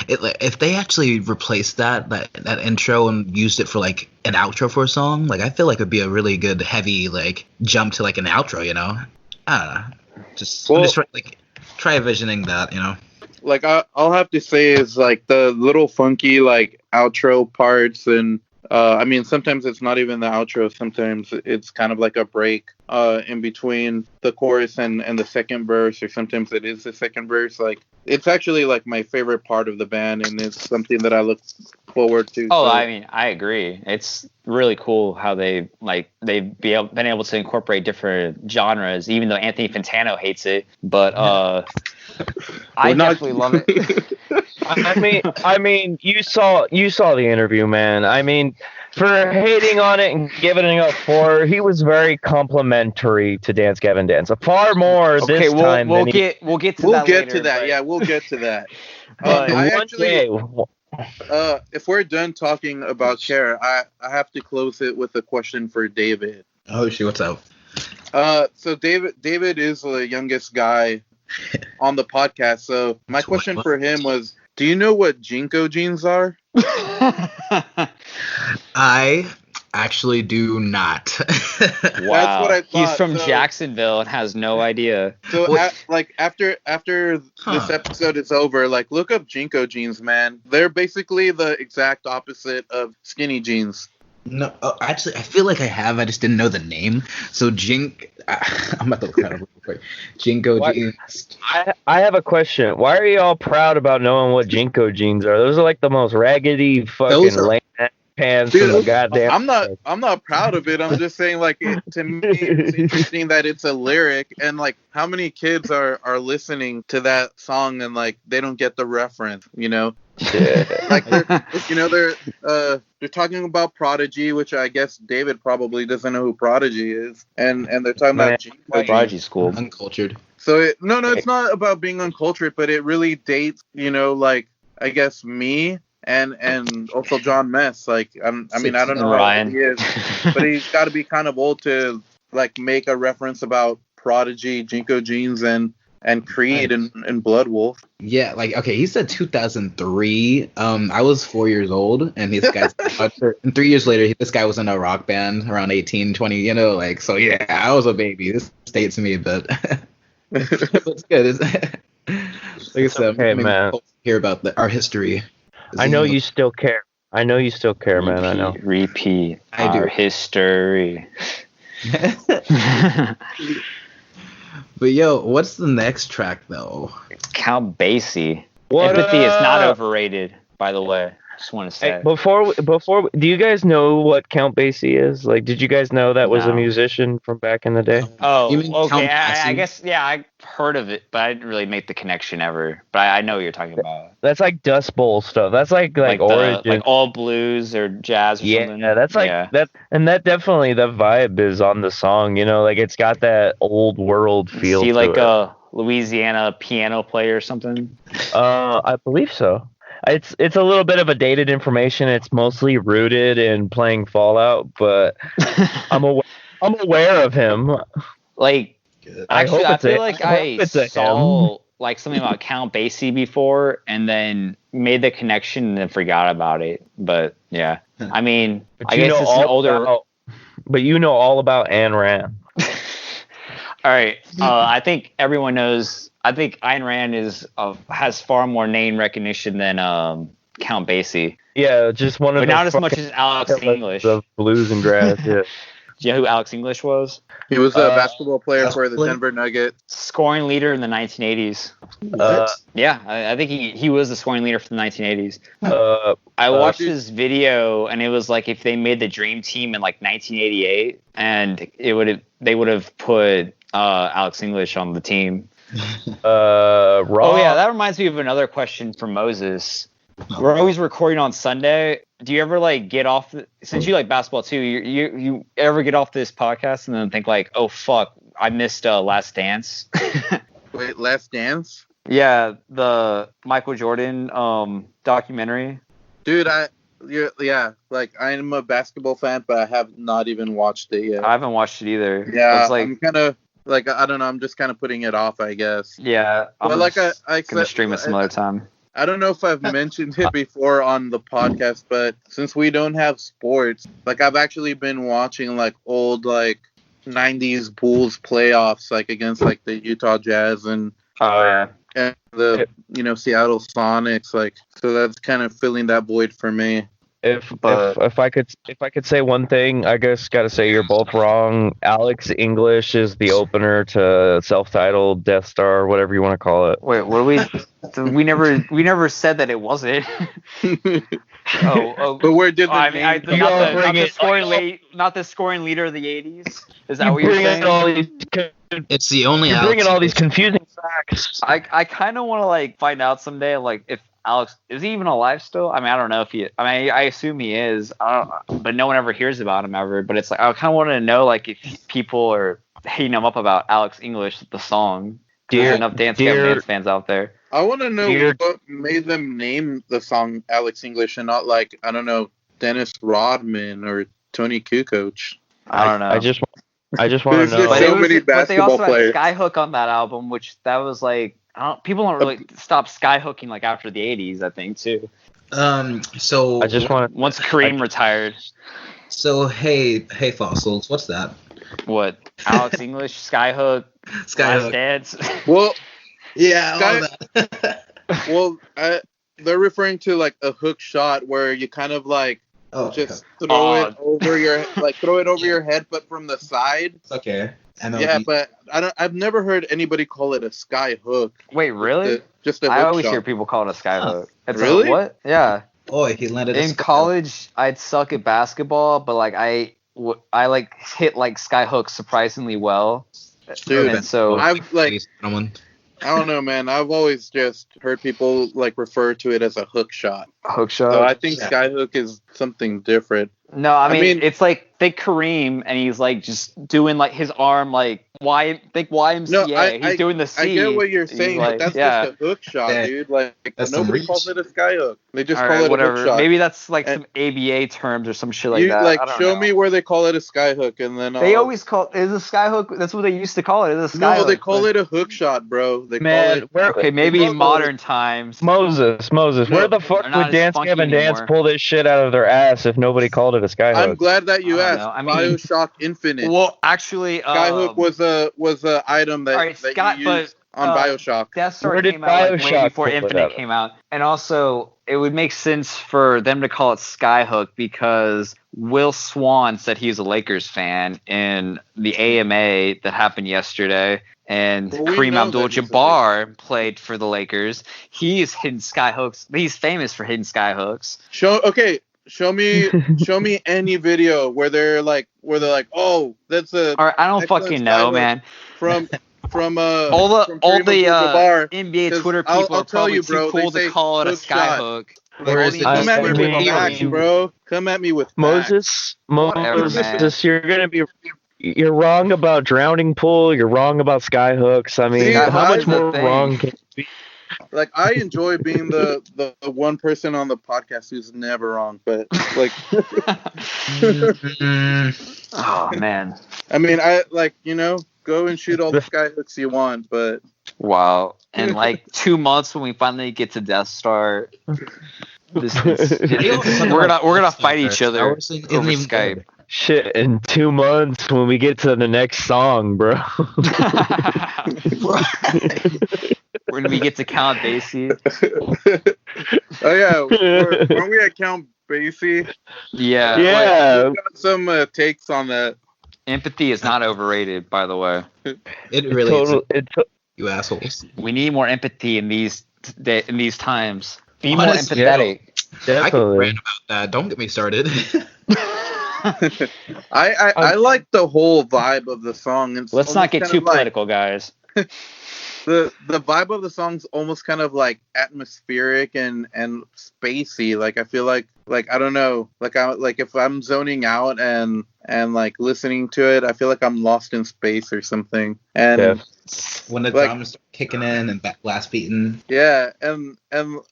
if they actually replaced that intro and used it for like an outro for a song, like I feel like it'd be a really good heavy like jump to like an outro. I don't know. I'm just like try envisioning that. Like I'll have to say is like the little funky like outro parts and. I mean, sometimes it's not even the outro. Sometimes it's kind of like a break in between the chorus and the second verse, or sometimes it is the second verse. Like, it's actually like my favorite part of the band, and it's something that I look forward to. Oh, I mean, I agree. It's really cool how they've been able to incorporate different genres, even though Anthony Fantano hates it. But I definitely love it. I mean, you saw the interview, man. I mean, for hating on it and giving it up for, he was very complimentary to Dance Gavin Dance. Far more this time. We'll get to that. We'll get to that. Yeah, we'll get to that. If we're done talking about Cher, I have to close it with a question for David. Oh shit, what's up? So David is the youngest guy on the podcast. So my question for him was, do you know what Jinko jeans are? I actually do not. Wow. That's what I thought. He's from Jacksonville and has no idea. So after this episode is over, like look up Jinko jeans, man. They're basically the exact opposite of skinny jeans. No, actually, I feel like I have. I just didn't know the name. So I'm about to look that up real quick. Jinko jeans. I have a question. Why are you all proud about knowing what Jinko jeans are? Those are like the most raggedy fucking lame pants in the goddamn. I'm not proud of it. I'm just saying, like, to me, it's interesting that it's a lyric, and like, how many kids are listening to that song and like they don't get the reference, Shit. Like they're talking about Prodigy, which I guess David probably doesn't know who Prodigy is, and they're talking Man, about Jinko Jeans. Prodigy school. Uncultured. So it's not about being uncultured, but it really dates, like I guess me and also John Mess. Like I mean I don't know how old he is, but he's got to be kind of old to like make a reference about Prodigy, Jinko Jeans, and Creed and Blood Wolf. Yeah, like okay, he said 2003. I was 4 years old, and this guy's and 3 years later, this guy was in a rock band around 18, 20. Like so. Yeah, I was a baby. This dates me, but it's good. Like I said, okay, man. Hear about our history. I know you still care. I know you still care, man. I know. Repeat I do. our history. But yo, what's the next track though? Count Basie. What Empathy is not up? overrated, by the way. Just want to say. Hey, before, do you guys know what Count Basie is? Like, did you guys know that was a No. musician from back in the day? Oh, You mean okay. Count I Basie? guess, yeah, I heard of it, but I didn't really make the connection ever. But I know what you're talking about. That's like Dust Bowl stuff. That's like Origin. like all blues or jazz or something. Yeah, that's like that, and that definitely the vibe is on the song. Like it's got that old world feel. See, to like it. a Louisiana piano player or something. I believe so. It's a little bit of a dated information. It's mostly rooted in playing Fallout, but I'm aware of him. Like, I hope actually, I it's feel a- like I hope I it's a saw like something about Count Basie before, and then made the connection and then forgot about it. But yeah, I mean, But I you guess know it's an all older. about- but you know all about Ayn Rand. All right, I think everyone knows. I think Ayn Rand has far more name recognition than Count Basie, Yeah, just one of but the not as much fucking as Alex English. Do of blues and grass. Yeah. you know who Alex English was? He was a basketball player for the basketball? Denver Nuggets. Scoring leader in the 1980s. Uh, Yeah, I think he was the scoring leader for the 1980s. uh, I watched dude. this video, and it was like if they made the Dream Team in like 1988, and they would have put Alex English on the team. Raw. Oh yeah, that reminds me of another question from Moses. We're always recording on Sunday. Do you ever like get off since you like basketball too? You ever get off this podcast and then think like, oh fuck, I missed Last Dance? Wait, Last Dance? Yeah, the Michael Jordan documentary. Dude, like I'm a basketball fan, but I have not even watched it yet. I haven't watched it either. Yeah, It's like, I'm kind of like I don't know. I'm just kind of putting it off, I guess. yeah, I'm But like just I gonna stream it some other time. I don't know if I've mentioned it before on the podcast, but since we don't have sports, like I've actually been watching like old like 90s Bulls playoffs, like against like the Utah Jazz and Oh the Seattle Sonics, like so that's kind of filling that void for me. If I could say one thing, I guess gotta say you're both wrong. Alex English is the opener to self-titled Death Star, whatever you want to call it. Wait, what do we never said that it wasn't. But where did the I mean, name come gotta from? bring not the scoring leader of the 80s. Is that You what you're bring in saying? all these, It's the only. you're Alex bringing all these English. confusing facts. I kind of want to like find out someday, like if Alex is he even alive still? I mean, I don't know if he. I mean, I assume he is. But no one ever hears about him ever. But it's like I kind of want to know like if people are hating him up about Alex English, the song. There's enough dance fans out there. I want to know Dear- what made them name the song Alex English and not like I don't know Dennis Rodman or Tony Kukoc. I don't know. I just want to There's know. just so many but they also basketball players. had Skyhook on that album, which that was like people don't really stop skyhooking like after the 80s, I think too. So I just want Once Kareem retired, So hey fossils, what's that? what Alex English, Skyhook, Last Skyhook. Dance. Well, Yeah, Sky- all that. well, they're referring to like a hook shot where you kind of like Oh, just throw it over your head, but from the side. okay. MLB. Yeah, but I've never heard anybody call it a sky hook. Wait, really? Just a hook I always shot. hear people call it a Skyhook. It's Really? what? Yeah. Oh, he landed a In sky- college, I'd suck at basketball, but like I like hit like Skyhook surprisingly well. Dude, And so I've like Gentlemen. I don't know, man. I've always just heard people like refer to it as a hook shot. Hook shot. So I think Skyhook is something different. No, I mean, mean- it's like think Kareem, and he's like just doing like his arm like YMCA. No, He's doing the C. I get what you're He's saying, like, but that's yeah. just a hook shot, Yeah. dude. Like That's the nobody reach. calls it a Skyhook. They just All call right, it a whatever. hook shot. Maybe that's like And- some ABA terms or some shit like you that. like I don't show know. me where they call it a Skyhook, and then They always call it a skyhook. That's what they used to call it. It's a skyhook. no, they call it a hook shot, bro. They Man, call where, it. Okay, maybe they in call it- modern times. Moses, No, where the fuck they're not would as Dance funky Gavin Dance anymore. pull this shit out of their ass if nobody called it a skyhook? I'm glad that you I don't asked. know. I mean- BioShock Infinite. Well, actually, Skyhook was a item that, all right, that Scott, you but, used on BioShock. Death Star Where did came out like, way BioShock before pull it Infinite out of? came out, and also it would make sense for them to call it Skyhook because Will Swan said he was a Lakers fan in the AMA that happened yesterday, and Well, we Kareem know that he's a Abdul-Jabbar played for the Lakers. He's hidden Skyhooks. He's famous for hidden Skyhooks. Show me any video where they're like, oh, that's a All right, I don't Excellent fucking know, Skyhook. man. from All from the Kareem Abdul-Jabbar. NBA 'Cause Twitter I'll people are tell probably you, too bro, cool they to say call it a hook shot. Skyhook. Where All is the it? Come at me NBA with I facts, mean- bro. Come at me with facts. Moses, Whatever, man. you're wrong about Drowning Pool. You're wrong about skyhooks. I mean, See, how much Skyhook's a more thing. wrong can Like I enjoy being the one person on the podcast who's never wrong, but like Mm, Oh man. I mean I go and shoot all the skyhooks you want, but Wow. In like 2 months when we finally get to Death Star, we're gonna fight each other over Skype. shit in 2 months when we get to the next song, bro? When we get to Count Basie. oh yeah, weren't we at Count Basie? Yeah. Yeah. We got some takes on that. Empathy is not overrated, by the way. it really Total, is. it, You assholes. We need more empathy in these times. Be more Honestly, empathetic. I could definitely. rant about that. Don't get me started. I like the whole vibe of the song. It's Let's not almost get kind too of like- political, guys. The vibe of the song's almost kind of like atmospheric and spacey. Like I feel like I don't know, like if I'm zoning out and like listening to it, I feel like I'm lost in space or something. And Yeah. When the Like- drums start kicking in and that blast beating. yeah, and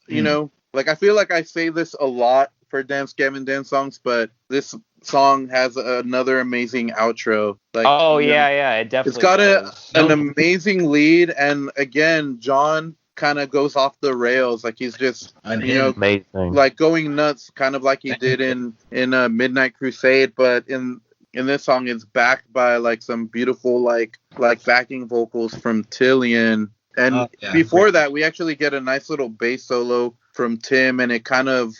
you know, like I feel like I say this a lot for Dance Gavin Dance songs, but this song has another amazing outro. Like Oh you know, yeah, it definitely. it's got does. an amazing lead, and again, John kind of goes off the rails. Like he's just you know Amazing. like going nuts, kind of like he did in Midnight Crusade, but in this song it's backed by like some beautiful like backing vocals from Tillian. And Oh, yeah. before that, we actually get a nice little bass solo from Tim, and it kind of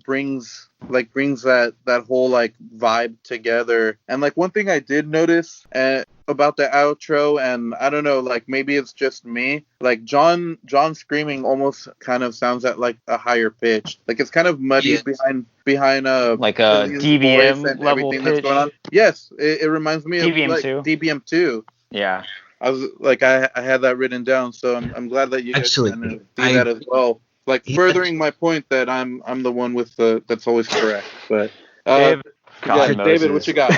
brings that whole like vibe together. And like one thing I did notice about the outro, and I don't know, like maybe it's just me, like John screaming almost kind of sounds at like a higher pitch. Like it's kind of muddy Yes. behind Like a Tillian's DBM voice and level everything that's pitch. going on. Yes, it reminds me DBM2. of like DBM2. Yeah. I was like, I had that written down, so I'm glad that you guys Actually, kind of see that as well. Like Yeah. furthering my point that I'm the one with that's always correct. But David, God, David, what you got?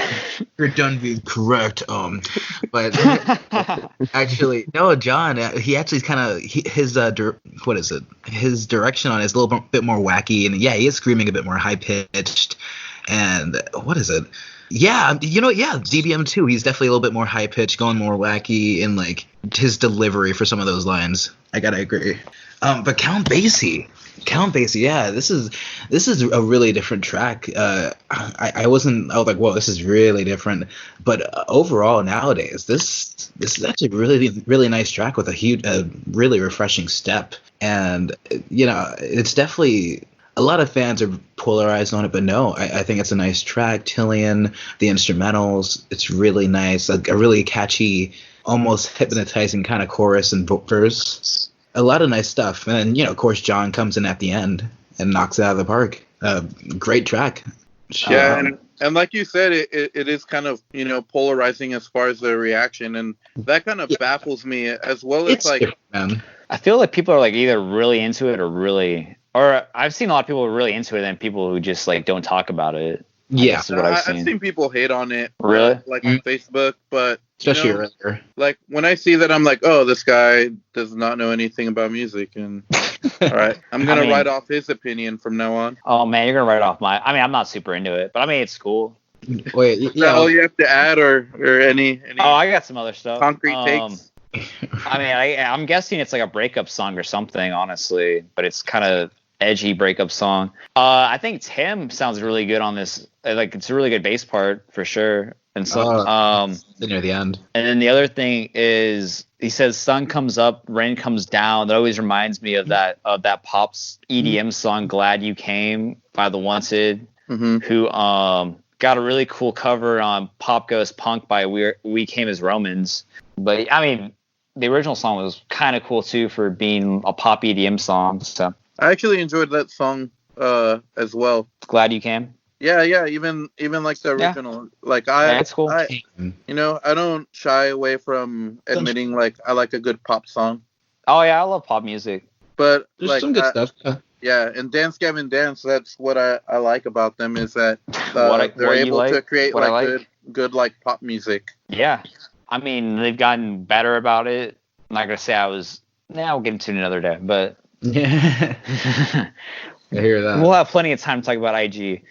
You're done being correct. But actually, no, John. He actually kind of his what is it? His direction on it is a little bit more wacky, and yeah, he is screaming a bit more high pitched. And what is it? Yeah, DBM2. He's definitely a little bit more high pitched, going more wacky in like his delivery for some of those lines. I gotta agree. But Count Basie, yeah, this is a really different track. I was like, whoa, this is really different. But overall, nowadays, this is actually a really, really nice track with a really refreshing step. And it's definitely. A lot of fans are polarized on it, but no, I think it's a nice track. Tillian, the instrumentals, it's really nice. A really catchy, almost hypnotizing kind of chorus and verse. A lot of nice stuff. And then, of course, John comes in at the end and knocks it out of the park. Great track. Yeah, And like you said, it is kind of, polarizing as far as the reaction, and that kind of baffles me, as well as It's like, different, man. I feel like people are like either really into it or I've seen a lot of people who are really into it and people who just like don't talk about it. Yeah, This is what I've I've seen. seen people hate on it, Really? like on Facebook, but especially earlier. like when I see that, I'm like, oh, this guy does not know anything about music, and all right, I'm gonna write off his opinion from now on. Oh man, you're gonna write off my. I mean, I'm not super into it, but I mean, it's cool. Wait, Is that all you have to add, or any Oh, I got some other stuff. concrete takes? I mean, I'm guessing it's like a breakup song or something, honestly, but it's kind of edgy breakup song. I think Tim sounds really good on this. Like, it's a really good bass part for sure. And so, near the end. And then the other thing is, he says, "Sun comes up, rain comes down." That always reminds me of that Pop's EDM song, "Glad You Came" by The Wanted, who got a really cool cover on Pop Goes Punk by We Came as Romans. But I mean, the original song was kind of cool too for being a pop EDM song. So I actually enjoyed that song as well. Glad You Came. Yeah, even like the original. Like That's cool. I don't shy away from admitting like I like a good pop song. Oh yeah, I love pop music. But There's like, some good stuff. Yeah, and Dance Gavin Dance, that's what I like about them, is that they're able to create good like pop music. Yeah. I mean, they've gotten better about it. I'm not gonna say we'll get into it another day, but Yeah. I hear that. We'll have plenty of time to talk about IG.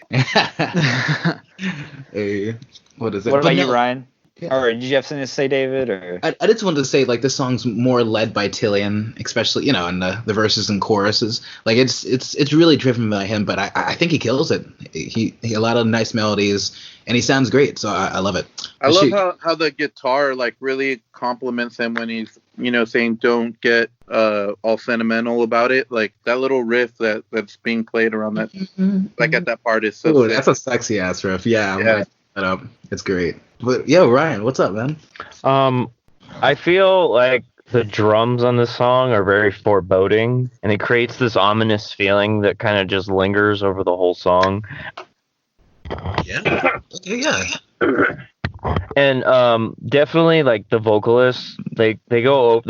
Hey, what is it? What But about you, no, Ryan? Yeah. Or did you have something to say, David? Or I just wanted to say, like, this song's more led by Tillian, especially, in the verses and choruses. Like, it's really driven by him, but I think he kills it. He a lot of nice melodies, and he sounds great, so I love it. I love how the guitar like really compliments him when he's saying don't get all sentimental about it. Like that little riff that's being played around that like at that part is so Ooh, sick. that's a sexy ass riff. Yeah, I'm Yeah. gonna look that up. It's great. But yeah, Ryan, what's up, man? I feel like the drums on this song are very foreboding, and it creates this ominous feeling that kind of just lingers over the whole song. Yeah. Yeah. And definitely like the vocalists, they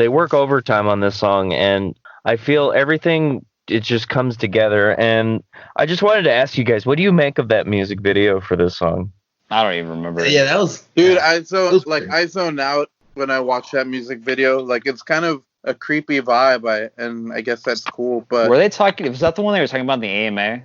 work overtime on this song, and I feel everything, it just comes together. And I just wanted to ask you guys, what do you make of that music video for this song? I don't even remember. Yeah, that was. Dude, I zone out when I watch that music video. Like it's kind of a creepy vibe, and I guess that's cool. But Were they talking? Was that the one they were talking about in the AMA?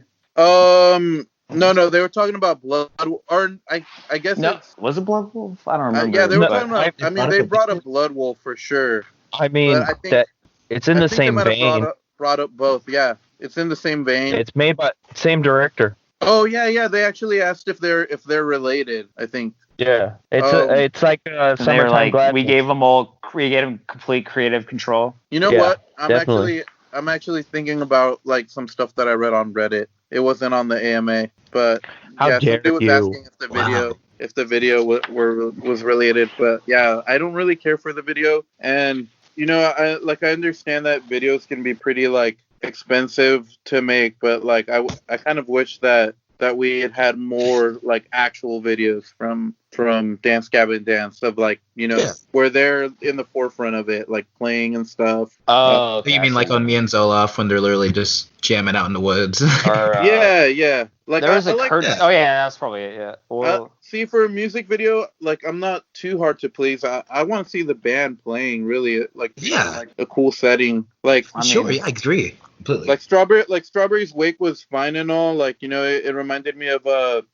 No, they were talking about Blood, or I guess No, it's, was it Blood Wolf? I don't remember. yeah, they were No, talking about. I mean, they brought up Blood Wolf for sure. I mean, But I think- that it's in I the think same they might have vein. brought up both. Yeah, it's in the same vein. It's made by same director. Oh yeah. They actually asked if they're related. I think. Yeah, Oh. it's like And they were Summertime like, Gladness. we gave them complete creative control. You know Yeah, what? definitely. I'm actually thinking about like some stuff that I read on Reddit. It wasn't on the AMA, but How yeah, dare somebody was you. asking if the video was related. But yeah, I don't really care for the video, and I understand that videos can be pretty like expensive to make, but like I kind of wish that we had more like actual videos from Dance Gavin Dance of like where they're in the forefront of it, like playing and stuff. Oh, You mean like on Me and Zoloff when they're literally just jamming out in the woods? Or, Yeah. Like there was I a like curtain. that. Oh yeah, that's probably it. Yeah. Well, See, for a music video, like I'm not too hard to please. I want to see the band playing, really, like like a cool setting. Like I mean, Sure, yeah, I agree completely. like Strawberry's Wake was fine and all. Like it reminded me of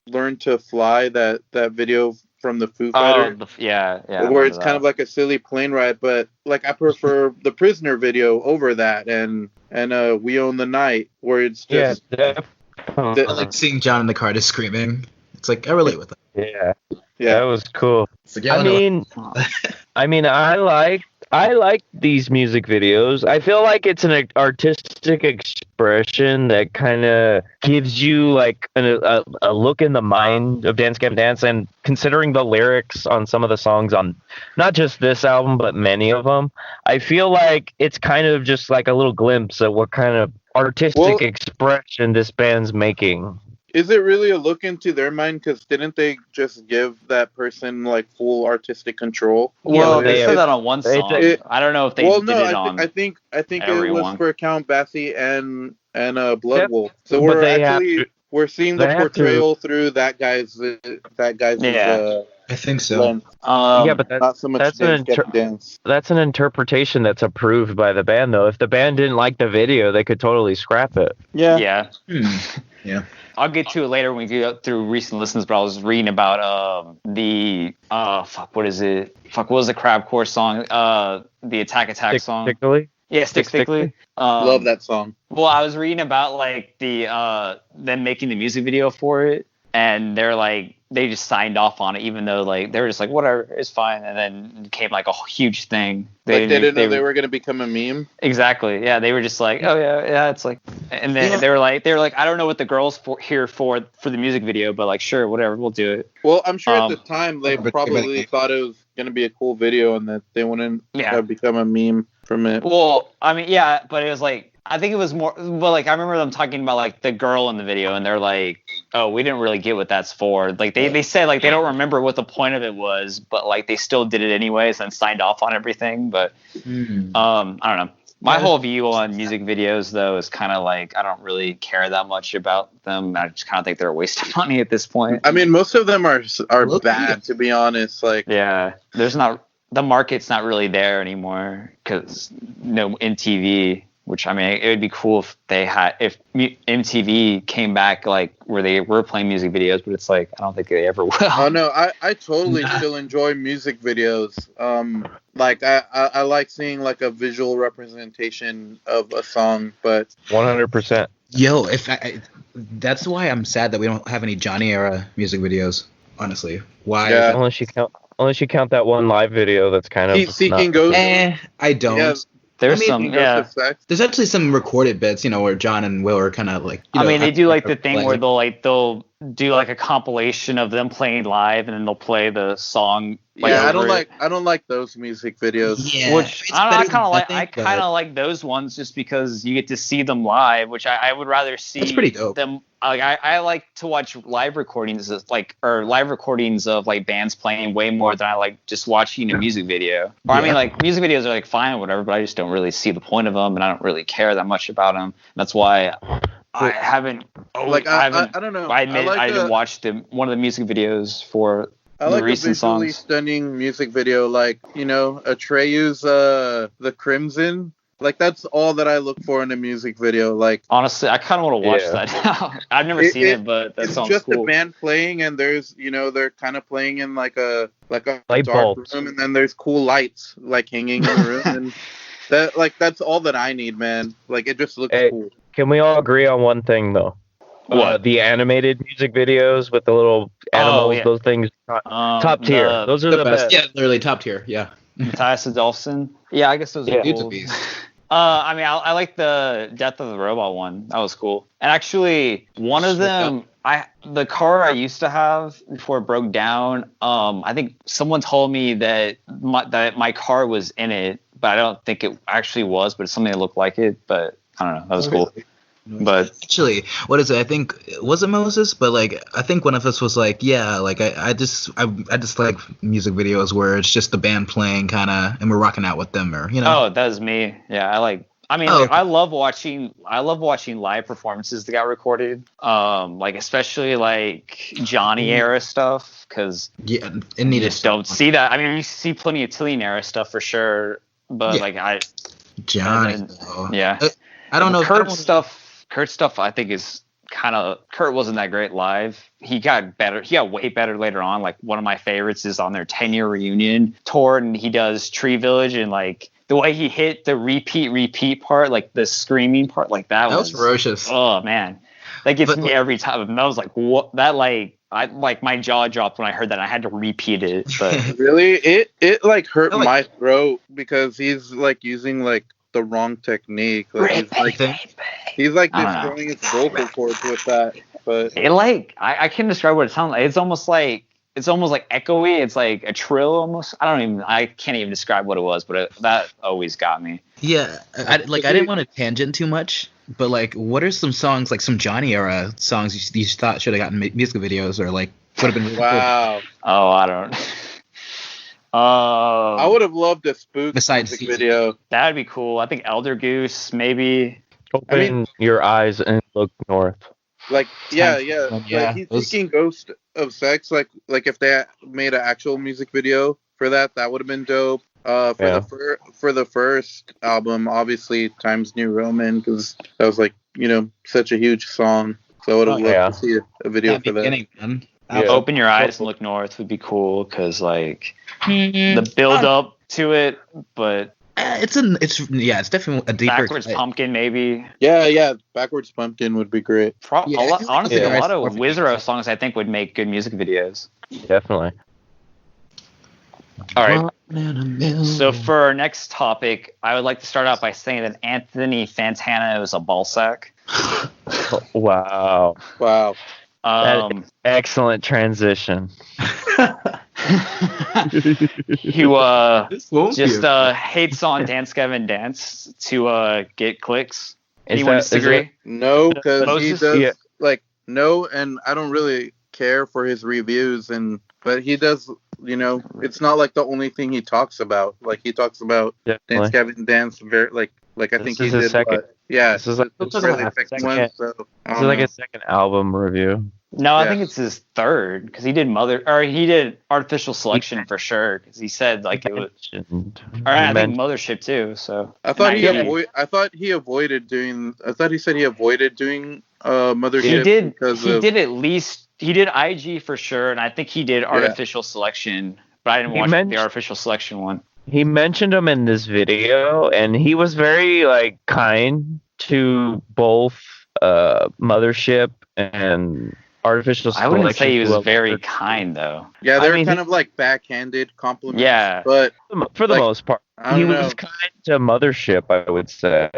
Learn to Fly, that video from the Foo Fighters. yeah. I Where remember it's kind of like a silly plane ride, but like I prefer the Prisoner video over that, and We Own the Night, where it's Yeah, just definitely. I like seeing John in the car just screaming. It's like I relate with that. Yeah, that was cool. It's like, yeah, I mean, I like these music videos. I feel like it's an artistic expression that kind of gives you like a look in the mind of Dance Gavin Dance, and considering the lyrics on some of the songs on not just this album but many of them, I feel like it's kind of just like a little glimpse at what kind of artistic expression this band's making. Is it really a look into their mind? Because didn't they just give that person like full artistic control? Well, Yeah, they they- said that on one song. I don't know if they did it on. I think it was everyone. for Count Basie and Blood Yep. Wolf. So But they have to- we're seeing the they have to- portrayal through that guy's Yeah. I think so. lens, yeah, but not so much that's an dance. that's an interpretation that's approved by the band, though. If the band didn't like the video, they could totally scrap it. Yeah. Yeah. I'll get to it later when we go through recent listens, but I was reading about what is it? What was the Crabcore song? The Attack song. Particularly, Yeah, Stick Stickly. Love that song. Well, I was reading about like the them making the music video for it, and they're like they just signed off on it, even though like they were just like whatever, it's fine, and then it became like a huge thing. They didn't know they were gonna become a meme. Exactly. Yeah, they were just like, oh yeah, it's like, and then they were like, I don't know what the girls here for the music video, but like, sure, whatever, we'll do it. Well, I'm sure at the time they but- probably thought it was gonna be a cool video and that they wouldn't have become a meme from it. Well, I mean, yeah, but it was like, I think it was more, well, like I remember them talking about like the girl in the video, and they're like, oh, we didn't really get what that's for. Like they said like they don't remember what the point of it was, but like they still did it anyways and signed off on everything. But I don't know. My whole view on music videos though is kind of like I don't really care that much about them. I just kind of think they're a waste of money at this point. I mean, most of them are Look, bad, to be honest. Like, Yeah, the market's not really there anymore because MTV. Which I mean, it would be cool if MTV came back like where they were playing music videos, but it's like I don't think they ever will. oh no, I totally still enjoy music videos. Like I like seeing like a visual representation of a song, but 100%. Yo, that's why I'm sad that we don't have any Johnny era music videos. Honestly, why? Yeah. Unless you count that one live video, that's kind of Seeking not- Ghost. I don't. Yeah. There's Seeking Ghost Effect. There's actually some recorded bits, where John and Will are kind of like. I mean, they do like the thing where like, they'll do like a compilation of them playing live, and then they'll play the song. Like, Yeah, over it. I don't like those music videos. Yeah, Which it's I better kind of than like. nothing, I but kind of like those ones just because you get to see them live, which I would rather see. That's pretty dope. Them like I like to watch live recordings of like bands playing way more than I like just watching a music video. Or I mean, like music videos are like fine or whatever, but I just don't really see the point of them, and I don't really care that much about them. That's why I haven't. I don't know. I admit I didn't watch one of the music videos for. I like the recent a visually songs. stunning music video, like Atreyu's "The Crimson." Like that's all that I look for in a music video. Like Honestly, I kind of want to watch Yeah. that now. I've never seen it, but that it's sounds just cool. a band playing, and there's they're kind of playing in like a Light dark bulbs. room, and then there's cool lights like hanging in the room, and that's all that I need, man. Like it just looks Hey. cool. Can we all agree on one thing though? What? The animated music videos with the little animals, yeah. those things, top tier. Those are the best. Yeah, literally top tier. Yeah. Matthias Adolfson. Yeah, I guess those are Dude's a cool. beast. I mean, I like the Death of the Robot one. That was cool. And actually, one of them, the car I used to have before it broke down. I think someone told me that my car was in it, but I don't think it actually was. But it's something that looked like it. But I don't know. That was cool. But Actually, what is it? I think was it Moses? But like, I think one of us was like, yeah, like I just like music videos where it's just the band playing kind of, and we're rocking out with them, or Oh, that was me. Yeah, I mean, Oh, okay. I love watching live performances that got recorded. Like especially like Johnny era stuff, because yeah, it you needed just don't see that. I mean, you see plenty of Tillian era stuff for sure, but Yeah. like Johnny. and though. yeah. I don't know. Kurt's stuff I think is kind of Kurt wasn't that great live. He got better. He got way better later on. Like one of my favorites is on their 10-year reunion tour, and he does Tree Village, and like the way he hit the repeat part, like the screaming part, like that was ferocious. Oh man, that gets But, me like- every time. And I was like, what? That like I like my jaw dropped when I heard that. I had to repeat it, but Really, it like hurt No, like- my throat because he's like using like the wrong technique. Like, he's like I don't know. destroying his vocal cords with that. But it like I can't describe what it sounds like. It's almost like echoey. It's like a trill almost. I can't even describe what it was, but that always got me. Yeah, I didn't want to tangent too much, But like, what are some songs, like some Johnny era songs you thought should have gotten music videos, or like would have been really cool? Wow. Oh, I don't. I would have loved a Spook Besides music Caesar. video. That would be cool. I think Elder Goose, maybe. Open your eyes and look north. Like, yeah. Yeah, Like, he's those- seeking Ghost of Sex. Like if they made an actual music video for that would have been dope. For the first album, obviously Times New Roman, because that was like, such a huge song. So I would have loved to see a video for that. Yeah. Open Your Eyes and Look North would be cool because like the build up to it, but It's definitely a deeper. Backwards Pumpkin maybe. Yeah. Backwards Pumpkin would be great. Yeah, I feel like Honestly, the a lot guys- of Wizard songs I think would make good music videos. Definitely. All right. So for our next topic, I would like to start out by saying that Anthony Fantano is a ballsack. Wow. Wow. Excellent transition. He just hates on Dance Gavin Dance to get clicks. Anyone disagree? No, because he Moses? does no, and I don't really care for his reviews, but he does. It's not like the only thing he talks about. Like he talks about Dance Gavin Dance very like I think he is his did. second. This is like really second one. So, This is like a second album review. No, I Yeah. think it's his third because he did Artificial Selection for sure because he said like it was. I think Mothership too. So I thought he And avoided doing. I thought he said he avoided doing Mothership. He did. Because He did at least. He did IG for sure, and I think he did Artificial Selection, but I didn't watch the Artificial Selection one. He mentioned him in this video, and he was very kind to both Mothership and Artificial Selection. I wouldn't say he was very kind though. Yeah, they're kind of like backhanded compliments. Yeah, but for the most part, he was kind to Mothership, I would say.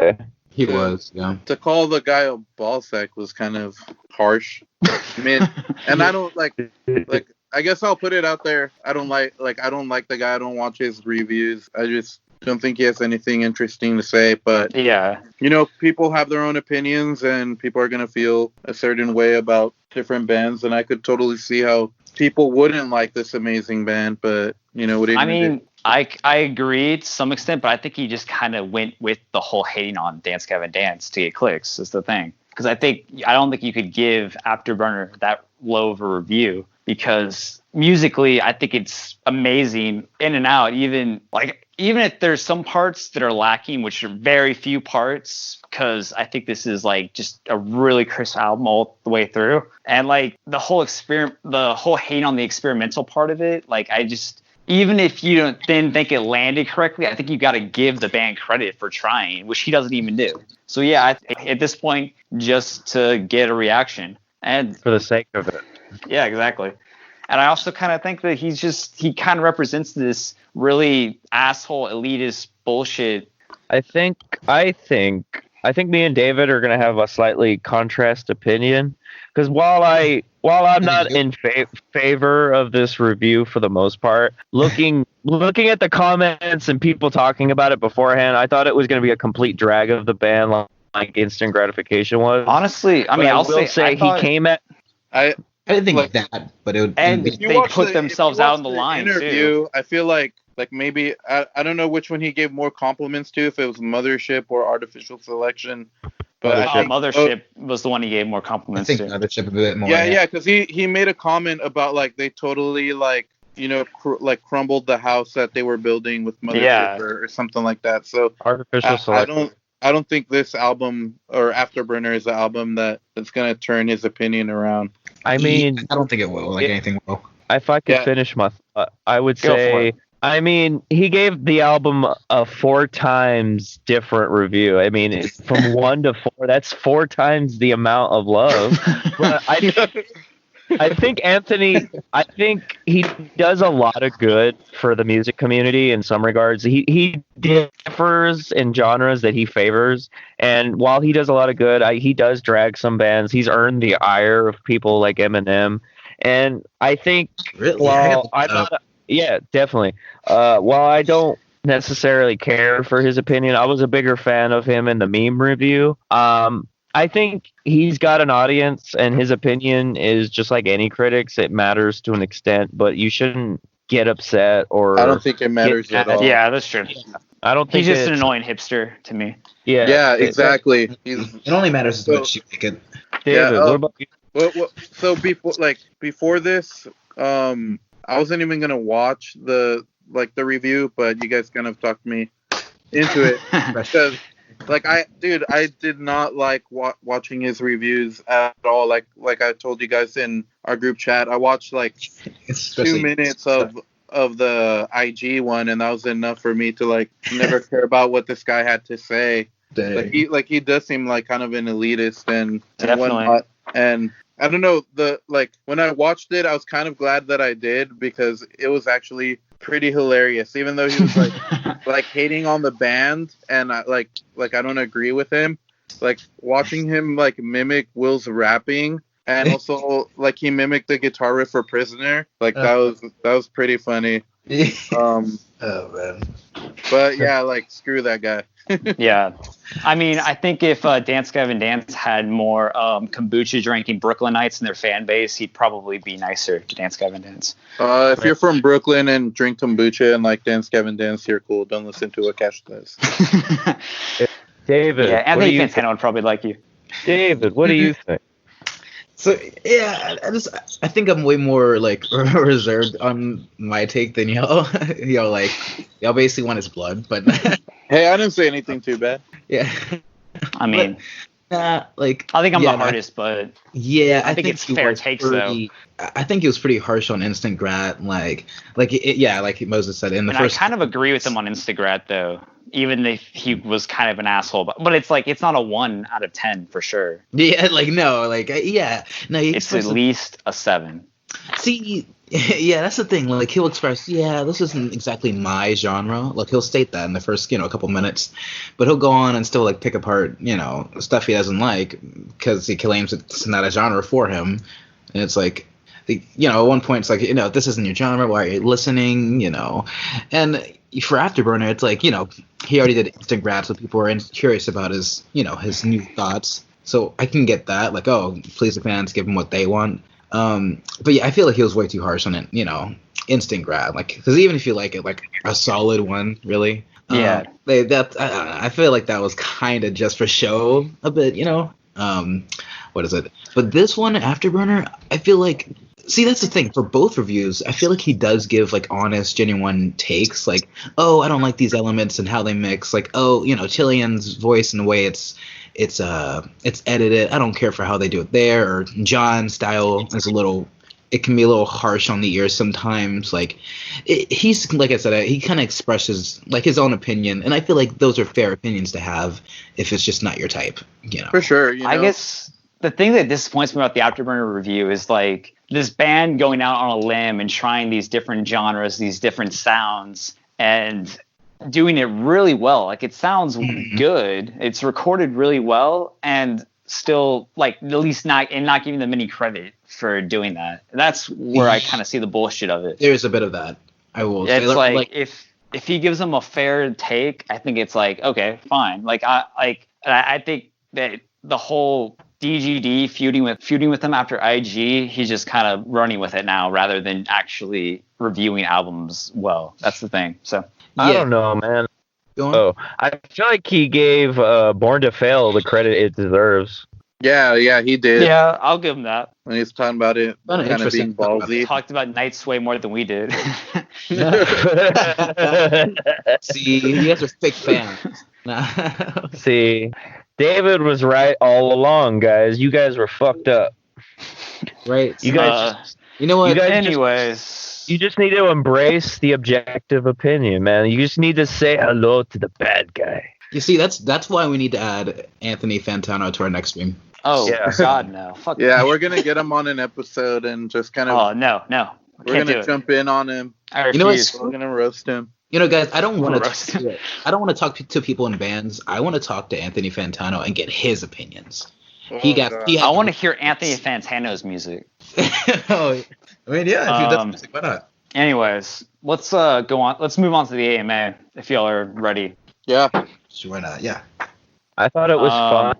He was, yeah. To call the guy a ballsack was kind of harsh. And I don't like. I guess I'll put it out there. I don't like the guy. I don't watch his reviews. I just don't think he has anything interesting to say. But yeah, people have their own opinions, and people are gonna feel a certain way about different bands. And I could totally see how people wouldn't like this amazing band. But I agree to some extent, but I think he just kind of went with the whole hating on Dance Gavin Dance to get clicks is the thing. Because I don't think you could give Afterburner that low of a review because musically I think it's amazing in and out. Even if there's some parts that are lacking, which are very few parts, because I think this is like just a really crisp album all the way through. And like the whole hate on the experimental part of it, like even if you don't then think it landed correctly, I think you got to give the band credit for trying, which he doesn't even do. So yeah, at this point, just to get a reaction and for the sake of it. Yeah, exactly. And I also kind of think that he kind of represents this really asshole elitist bullshit. I think me and David are going to have a slightly contrast opinion because while I'm not in favor of this review for the most part, looking at the comments and people talking about it beforehand, I thought it was going to be a complete drag of the band like Instant Gratification was. Honestly, I mean, I will say he came at. I didn't think that, but it would. And they put themselves out on the line interview, too. I feel like maybe I don't know which one he gave more compliments to, if it was Mothership or Artificial Selection. But Mothership was the one he gave more compliments I think to. Mothership a bit more. Yeah, because he made a comment about like they totally crumbled the house that they were building with Mothership or something like that. So Artificial Selection. I don't think this album or Afterburner is the album that's gonna turn his opinion around. I mean, I don't think it will. Anything will. If I could finish my thought, I would say. I mean, he gave the album a 4 times different review. I mean, from 1 to 4, that's 4 times the amount of love. But I think Anthony, he does a lot of good for the music community in some regards. He differs in genres that he favors, and while he does a lot of good, he does drag some bands. He's earned the ire of people like Eminem, and I think Really? while I'm not. Yeah, definitely. While I don't necessarily care for his opinion. I was a bigger fan of him in the meme review. I think he's got an audience, and his opinion is just like any critics. It matters to an extent, but you shouldn't get upset or. I don't think it matters at all. Yeah, that's true. I don't think He's just an annoying hipster to me. Yeah, exactly. It only matters as much as you make it. David, what about you? Well, so before this, I wasn't even gonna watch the review, but you guys kind of talked me into it because, I did not like watching his reviews at all. Like I told you guys in our group chat, I watched 2 minutes of the IG one, and that was enough for me to never care about what this guy had to say. He does seem like kind of an elitist and whatnot. And I don't know, when I watched it, I was kind of glad that I did because it was actually pretty hilarious. Even though he was hating on the band, and I don't agree with him. Watching him mimic Will's rapping, and also he mimicked the guitar riff for Prisoner. That was pretty funny. Oh man. But yeah, screw that guy. Yeah. I mean, I think if Dance Gavin Dance had more kombucha drinking Brooklynites in their fan base, he'd probably be nicer to Dance Gavin Dance. If you're from Brooklyn and drink kombucha and Dance Gavin Dance, you're cool. Don't listen to what Cash says. David. Yeah, Anthony Fantano would probably like you. David, what do you think? So yeah, I think I'm way more reserved on my take than y'all. Y'all basically want his blood, but hey, I didn't say anything too bad. Yeah. I mean, I think I'm the hardest, but yeah, I think it's fair takes though. I think he was pretty harsh on Instant Grat, like Moses said in the first. I kind of agree with him on Instant Grat though. Even if he was kind of an asshole, but it's not a 1 out of 10 for sure. Yeah, no. It's at least a 7. See, yeah, that's the thing. He'll express, this isn't exactly my genre. He'll state that in the first, couple minutes, but he'll go on and still pick apart, stuff he doesn't like because he claims it's not a genre for him, and it's at one point it's this isn't your genre. Why are you listening? And for Afterburner, it's he already did Instant Grat, so people were curious about his, his new thoughts. So I can get that, please the fans, give him what they want. But yeah, I feel he was way too harsh on it, Instant Grat, because even if you like it, a solid 1, really. Yeah. I feel that was kind of just for show a bit, what is it? But this one, Afterburner, I feel see, that's the thing. For both reviews, I feel he does give honest, genuine takes. I don't like these elements and how they mix. Chilean's voice and the way it's edited. I don't care for how they do it there. Or John's style is it can be a little harsh on the ears sometimes. He's like I said, he kind of expresses his own opinion, and I feel those are fair opinions to have if it's just not your type. For sure. I guess the thing that disappoints me about the Afterburner review is this band going out on a limb and trying these different genres, these different sounds, and doing it really well. It sounds good. It's recorded really well, and still at least not giving them any credit for doing that. That's where I kind of see the bullshit of it. There's a bit of that. I will say. It's if he gives them a fair take, I think it's okay, fine. I think that the whole DGD feuding with them after IG, he's just kind of running with it now rather than actually reviewing albums well. That's the thing. So I don't know, man. I feel he gave Born to Fail the credit it deserves. Yeah, he did. Yeah, I'll give him that. When he's talking about it, kind of being ballsy. Talked about Night Sway more than we did. See, you guys are fake fans. See, David was right all along, guys. You guys were fucked up. Right. You guys. You know what? You just need to embrace the objective opinion, man. You just need to say hello to the bad guy. You see, that's why we need to add Anthony Fantano to our next stream. Oh, yeah. God, no. Fuck yeah, we're going to get him on an episode and just kind of... Oh, no. We're going to jump in on him. I refuse. We're going to roast him. Guys, I don't want to talk to people in bands. I want to talk to Anthony Fantano and get his opinions. I want to hear Anthony Fantano's music. I mean, yeah, if you've done music, why not? Anyways, let's go on. Let's move on to the AMA if y'all are ready. Yeah. So why not? Yeah. I thought it was fun.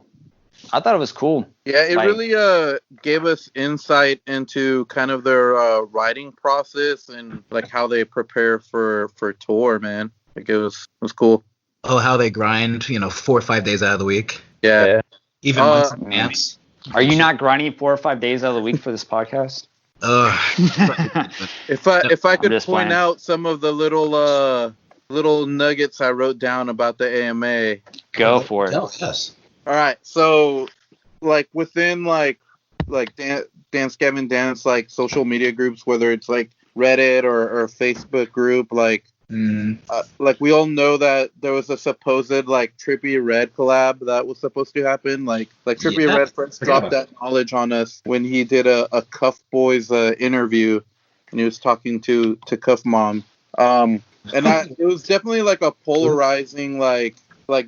I thought it was cool. Yeah, it Like- really gave us insight into kind of their writing process and like how they prepare for tour, man. Like it was cool. Oh, how they grind, 4 or 5 days out of the week. Yeah. Even months in man. advance. Are you not grinding 4 or 5 days out of the week for this podcast? If I could just point playing. out some of the little nuggets I wrote down about the AMA. Go for it. Oh, yes. All right, so like within like Dance Gavin Dance like social media groups, whether it's like Reddit or Facebook group, like we all know that there was a supposed like Trippie Redd collab that was supposed to happen. Like Trippie Redd first dropped that knowledge on us when he did a Cuff Boys interview, and he was talking to Cuff Mom. It was definitely like a polarizing like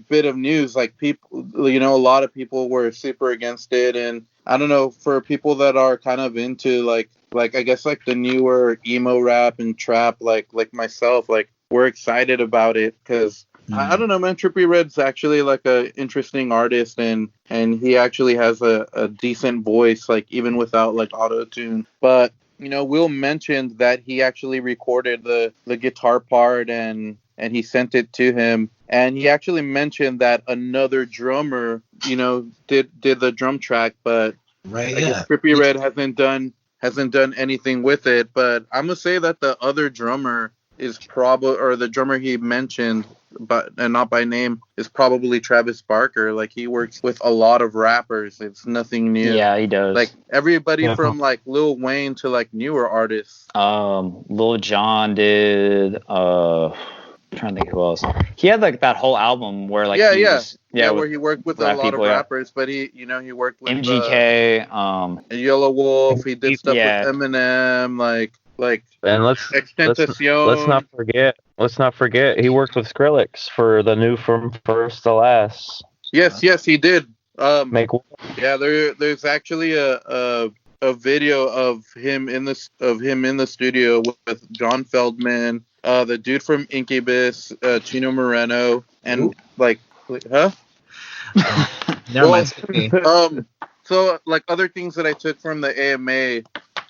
bit of news. Like people, a lot of people were super against it, and I don't know, for people that are kind of into like I guess like the newer emo rap and trap, like myself, like we're excited about it because I don't know, man. Trippie Redd's actually like a interesting artist, and he actually has a decent voice, like even without like auto tune. But Will mentioned that he actually recorded the guitar part and he sent it to him. And he actually mentioned that another drummer, did the drum track, but Right. I guess Trippie Redd hasn't done anything with it. But I'm gonna say that the other drummer is or the drummer he mentioned, but and not by name, is probably Travis Barker. Like he works with a lot of rappers. It's nothing new. Yeah, he does. Like everybody from like Lil Wayne to like newer artists. Lil Jon did. I'm trying to think who else. He had like that whole album where like where with he worked with a rap lot people, of yeah. rappers, but he worked with MGK. Yellow Wolf. He did stuff Yeah. with Eminem, like And let's not forget he worked with Skrillex for the new From First to Last. Yes, he did. Make Yeah, there's actually a video of him in the studio with John Feldman, the dude from Incubus, Chino Moreno, and huh? Never mind. So like other things that I took from the AMA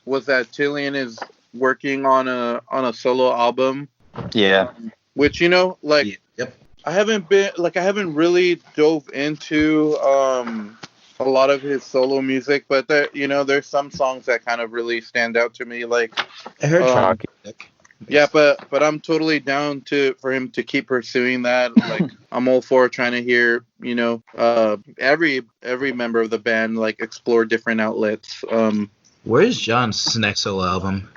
was that Tillian is working on a solo album. Yeah. Which Yep. I haven't really dove into a lot of his solo music, but there's some songs that kind of really stand out to me. Like I heard Chalky. yeah, but I'm totally down for him to keep pursuing that. Like I'm all for trying to hear every member of the band like explore different outlets. Where's John's next solo album?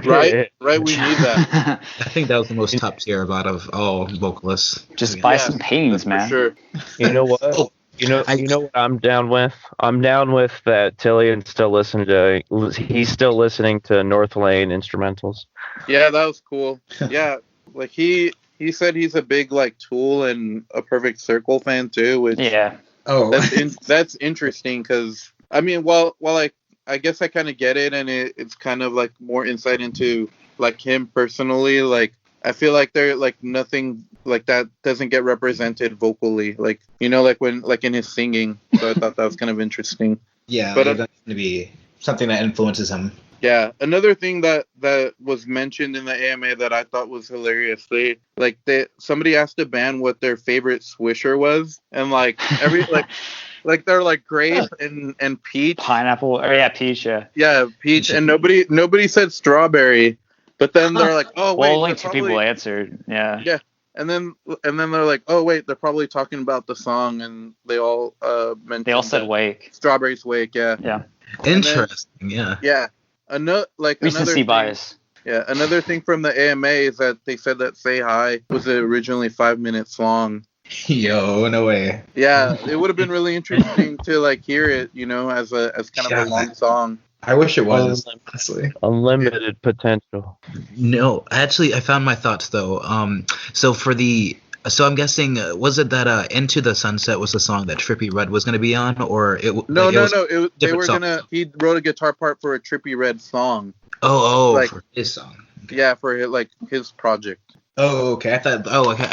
Right, we need that. I think that was the most top tier out of all vocalists. Just buy some paintings, For man. sure. You know what? Oh, You know what I'm down with? I'm down with that Tillian's still he's still listening to North Lane instrumentals. Yeah, that was cool. Yeah, like he said he's a big like Tool and a Perfect Circle fan too, which Yeah. Oh, that's interesting because I mean, well, I guess I kind of get it, and it's kind of like more insight into like him personally. Like I feel like there like nothing like that doesn't get represented vocally, like like when like in his singing. So I thought that was kind of interesting. yeah, but, that's going to be something that influences him. Yeah, another thing that was mentioned in the AMA that I thought was hilarious. Somebody asked the band what their favorite Swisher was, and like every like they're like grape and peach. Pineapple, or yeah, peach, yeah. Yeah, peach, and nobody said strawberry. But then they're like, oh wait, Well, only they're two probably- people answered. Yeah. Yeah, and then they're like, oh wait, they're probably talking about the song, and they all mentioned. They all said that Wake. Strawberries Wake. Yeah. Yeah. Interesting, yeah. Yeah. Another Recency bias. Yeah, another thing from the AMA is that they said that Say Hi was originally 5 minutes long. Yo, no way. Yeah, it would have been really interesting to like hear it, as kind of a long song. I wish it was, honestly. Unlimited potential. No, actually, I found my thoughts though. So I'm guessing, was it that "Into the Sunset" was the song that Trippie Redd was going to be on, or it? No. They different were song. He wrote a guitar part for a Trippie Redd song. Oh, like- for his song. Yeah, for his project. Oh, okay. I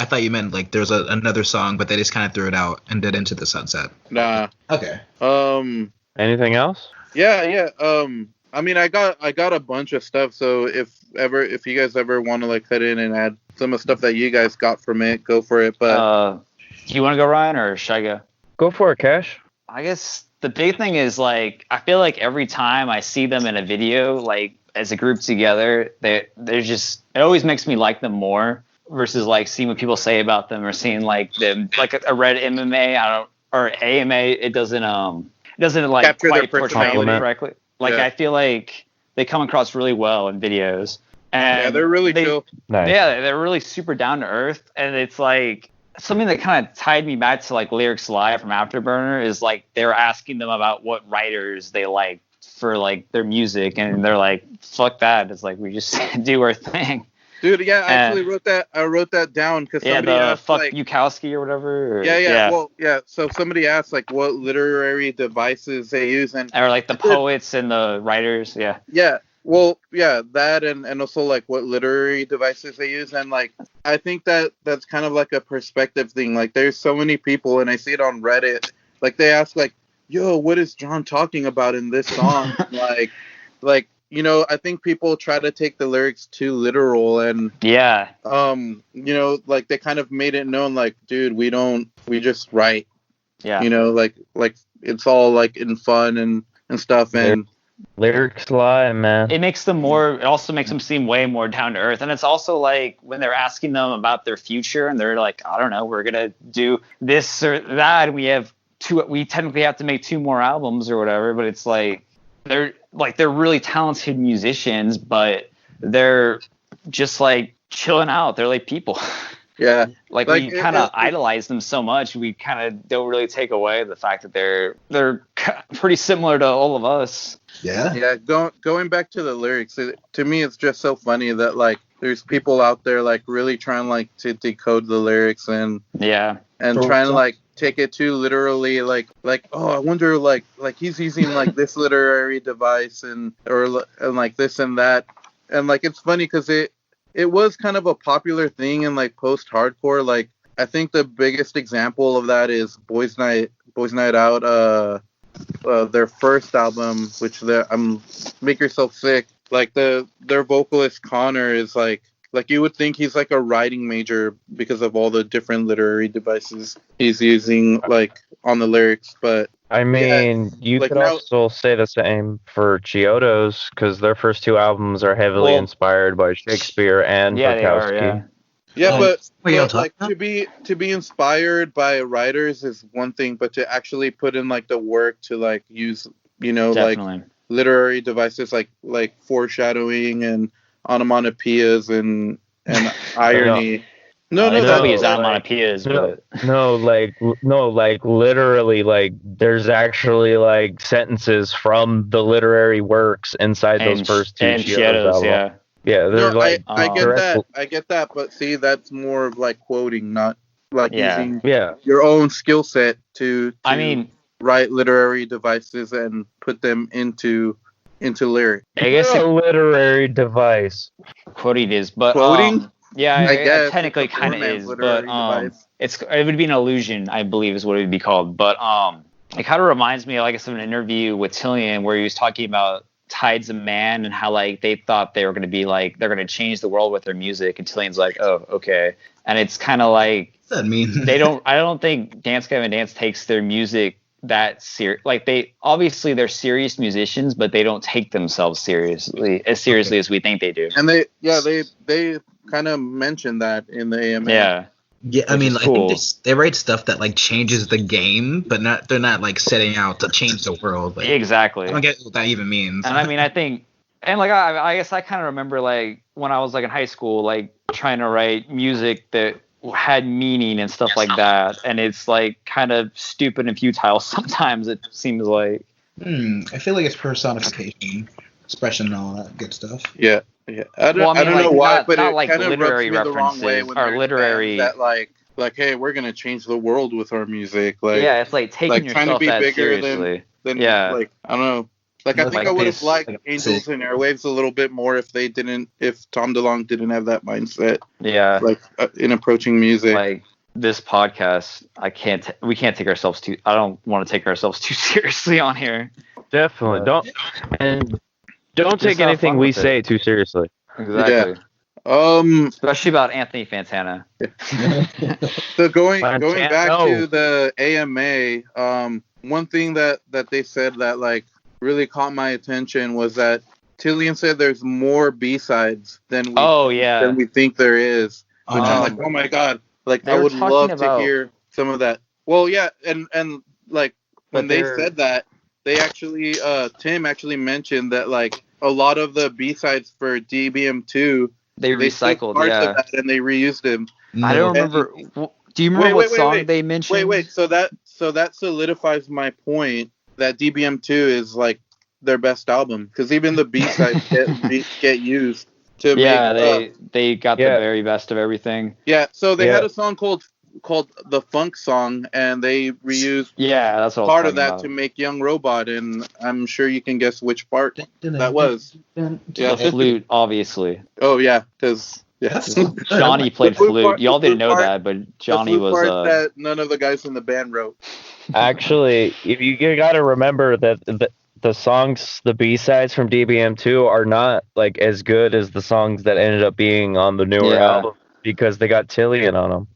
thought you meant like there's another song, but they just kind of threw it out and did Into the Sunset. Nah. Okay. Anything else? Yeah. I mean, I got a bunch of stuff. So if you guys ever want to like cut in and add some of the stuff that you guys got from it, go for it. But do you want to go, Ryan, or should I go? Go for it, Cash. I guess the big thing is like I feel like every time I see them in a video, like as a group together, they're just, it always makes me like them more versus like seeing what people say about them or seeing like them like a Red MMA or AMA. It doesn't like Capture their quite portray them personality. correctly. Like Yeah. I feel like they come across really well in videos. And yeah, they're really chill. Nice. yeah, they're really super down to earth, and it's like something that kind of tied me back to like Lyrics Live from Afterburner is like they were asking them about what writers they like for like their music, and they're like, "Fuck that!" It's like we just do our thing. Dude, yeah, I actually wrote that down because Yeah, somebody the asked fuck like, Bukowski or whatever. Or, yeah. Well, yeah. So somebody asked like what literary devices they use, and or like the poets and the writers. Yeah. yeah. Well, yeah, that and also like what literary devices they use, and like I think that's kind of like a perspective thing. Like there's so many people, and I see it on Reddit. Like they ask like, "Yo, what is John talking about in this song?" like you know, I think people try to take the lyrics too literal, and Yeah. you know, like they kind of made it known, like, dude, we just write. Yeah. You know, like it's all like in fun and stuff, and Lyrics Live, man. It makes them more. It also makes them seem way more down to earth, and it's also like when they're asking them about their future, and they're like, I don't know, we're gonna do this or that, and we technically have to make 2 more albums or whatever, but it's like they're really talented musicians, but they're just like chilling out. They're like people. yeah. Like we kind of idolize them so much, we kind of don't really take away the fact that they're pretty similar to all of us. Yeah. Going back to the lyrics, to me it's just so funny that like there's people out there like really trying like to decode the lyrics and Yeah. trying to like take it too literally, like oh, I wonder like he's using like this literary device and like this and that, and like it's funny because it was kind of a popular thing in like post-hardcore. Like I think the biggest example of that is Boys Night Out, their first album, which Make Yourself Sick. Like their vocalist Connor is like you would think he's like a writing major because of all the different literary devices he's using like on the lyrics. But I mean, you like could now- also say the same for Chiodos, because their first 2 albums are heavily inspired by Shakespeare and Yeah, they are. Bukowski. Yeah. yeah, What are y'all but like talking to be inspired by writers is one thing, but to actually put in like the work to like use, you know, like Definitely. literary devices like foreshadowing and onomatopoeias and irony. No, They that's probably use like- onomatopoeias, but like literally, like there's actually like sentences from the literary works inside those first 2 and Chiodos Shadows, albums. yeah. Yeah, they're no, like I get direct- that. I get that, but see, that's more of like quoting, not like Yeah. using Yeah, your own skill set to I mean, write literary devices and put them into lyric. I guess it's a literary device. quoting is, but Quoting? yeah, I it guess technically it's a kind of poor man's is, but literary device. it would be an illusion, I believe, is what it would be called. But it kind of reminds me, like, of an interview with Tillian where he was talking about Tides of Man and how like they thought they were going to be like they're going to change the world with their music, and Tillian's like, oh, okay, and it's kind of like What's that mean? I don't think Dance Gavin Dance takes their music that serious. Like they're serious musicians, but they don't take themselves seriously as as we think they do. And they kind of mentioned that in the AMA. Yeah. Yeah, I Which mean, is I cool. think they write stuff that like changes the game, but they're not like setting out to change the world. Like, Exactly. I don't get what that even means. And I mean, I think, and like, I guess I kind of remember like when I was like in high school, like trying to write music that had meaning and stuff like that. And it's like kind of stupid and futile sometimes, it seems like. I feel like it's personification, expression, and all that good stuff. Yeah. I don't Well, I mean, know like, why, not- but not it like kind of rubs literary me the wrong way references when or there's literary- bands that like hey, we're gonna change the world with our music. Like Yeah, it's like taking like trying to yourself be that bigger than- seriously. then Yeah. like I don't know, Like I think I would have liked like, Angels and Airwaves a little bit more if Tom DeLonge didn't have that mindset. Yeah. Like in approaching music. Like this podcast, we can't take ourselves I don't want to take ourselves too seriously on here. Definitely don't take anything we say too seriously. Exactly. Yeah. Especially about Anthony Fantana. So going back to the AMA, one thing that they said that like really caught my attention was that Tillian said there's more B-sides than we think there is. Which I'm like, oh my god. Like I would love to hear some of that. Well, yeah, and like when they said that, they actually Tim actually mentioned that like a lot of the B-sides for DBM2 they recycled parts of that and they reused them. I don't remember. Do you remember what song they mentioned? Wait. So that solidifies my point that DBM2 is like their best album because even the B-sides get used to make. They got the very best of everything. Yeah. So they had a song called the Funk Song, and they reused that's what part of that to make Young Robot, and I'm sure you can guess which part that was. The flute, obviously. Oh yeah, because Johnny played flute. Y'all didn't know that, but Johnny was that none of the guys in the band wrote. Actually, if you got to remember that the songs, the B-sides from DBM2 are not like as good as the songs that ended up being on the newer album because they got Tillian on them.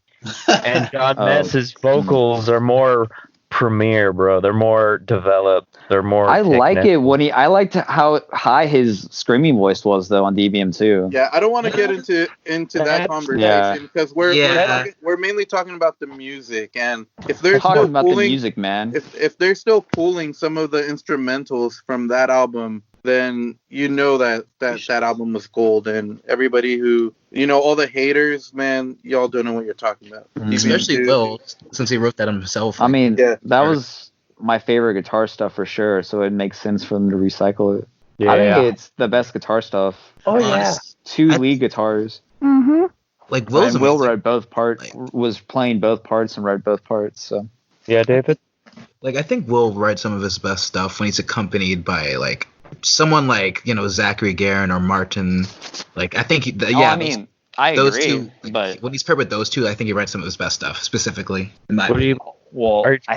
And John Mess's vocals are more premier, bro. They're more developed. They're more. I like it when I liked how high his screaming voice was though on DBM2. Yeah, I don't want to get into that conversation because we're mainly talking about the music, and if they're talking still about pulling, the music, man. If they're still pulling some of the instrumentals from that album, then you know that album was gold, and everybody who all the haters, man, y'all don't know what you're talking about. Especially Will, since he wrote that himself. I mean, that was my favorite guitar stuff for sure, so it makes sense for them to recycle it. Yeah, I think it's the best guitar stuff. Oh yeah, 2 lead guitars. Mm-hmm. Like Will wrote both parts, was playing both parts and wrote both parts. So yeah, David. Like I think Will writes some of his best stuff when he's accompanied by like someone like Zachary Guerin or Martin. Like I think I those agree, two, but when he's paired with those two, I think he writes some of his best stuff specifically. I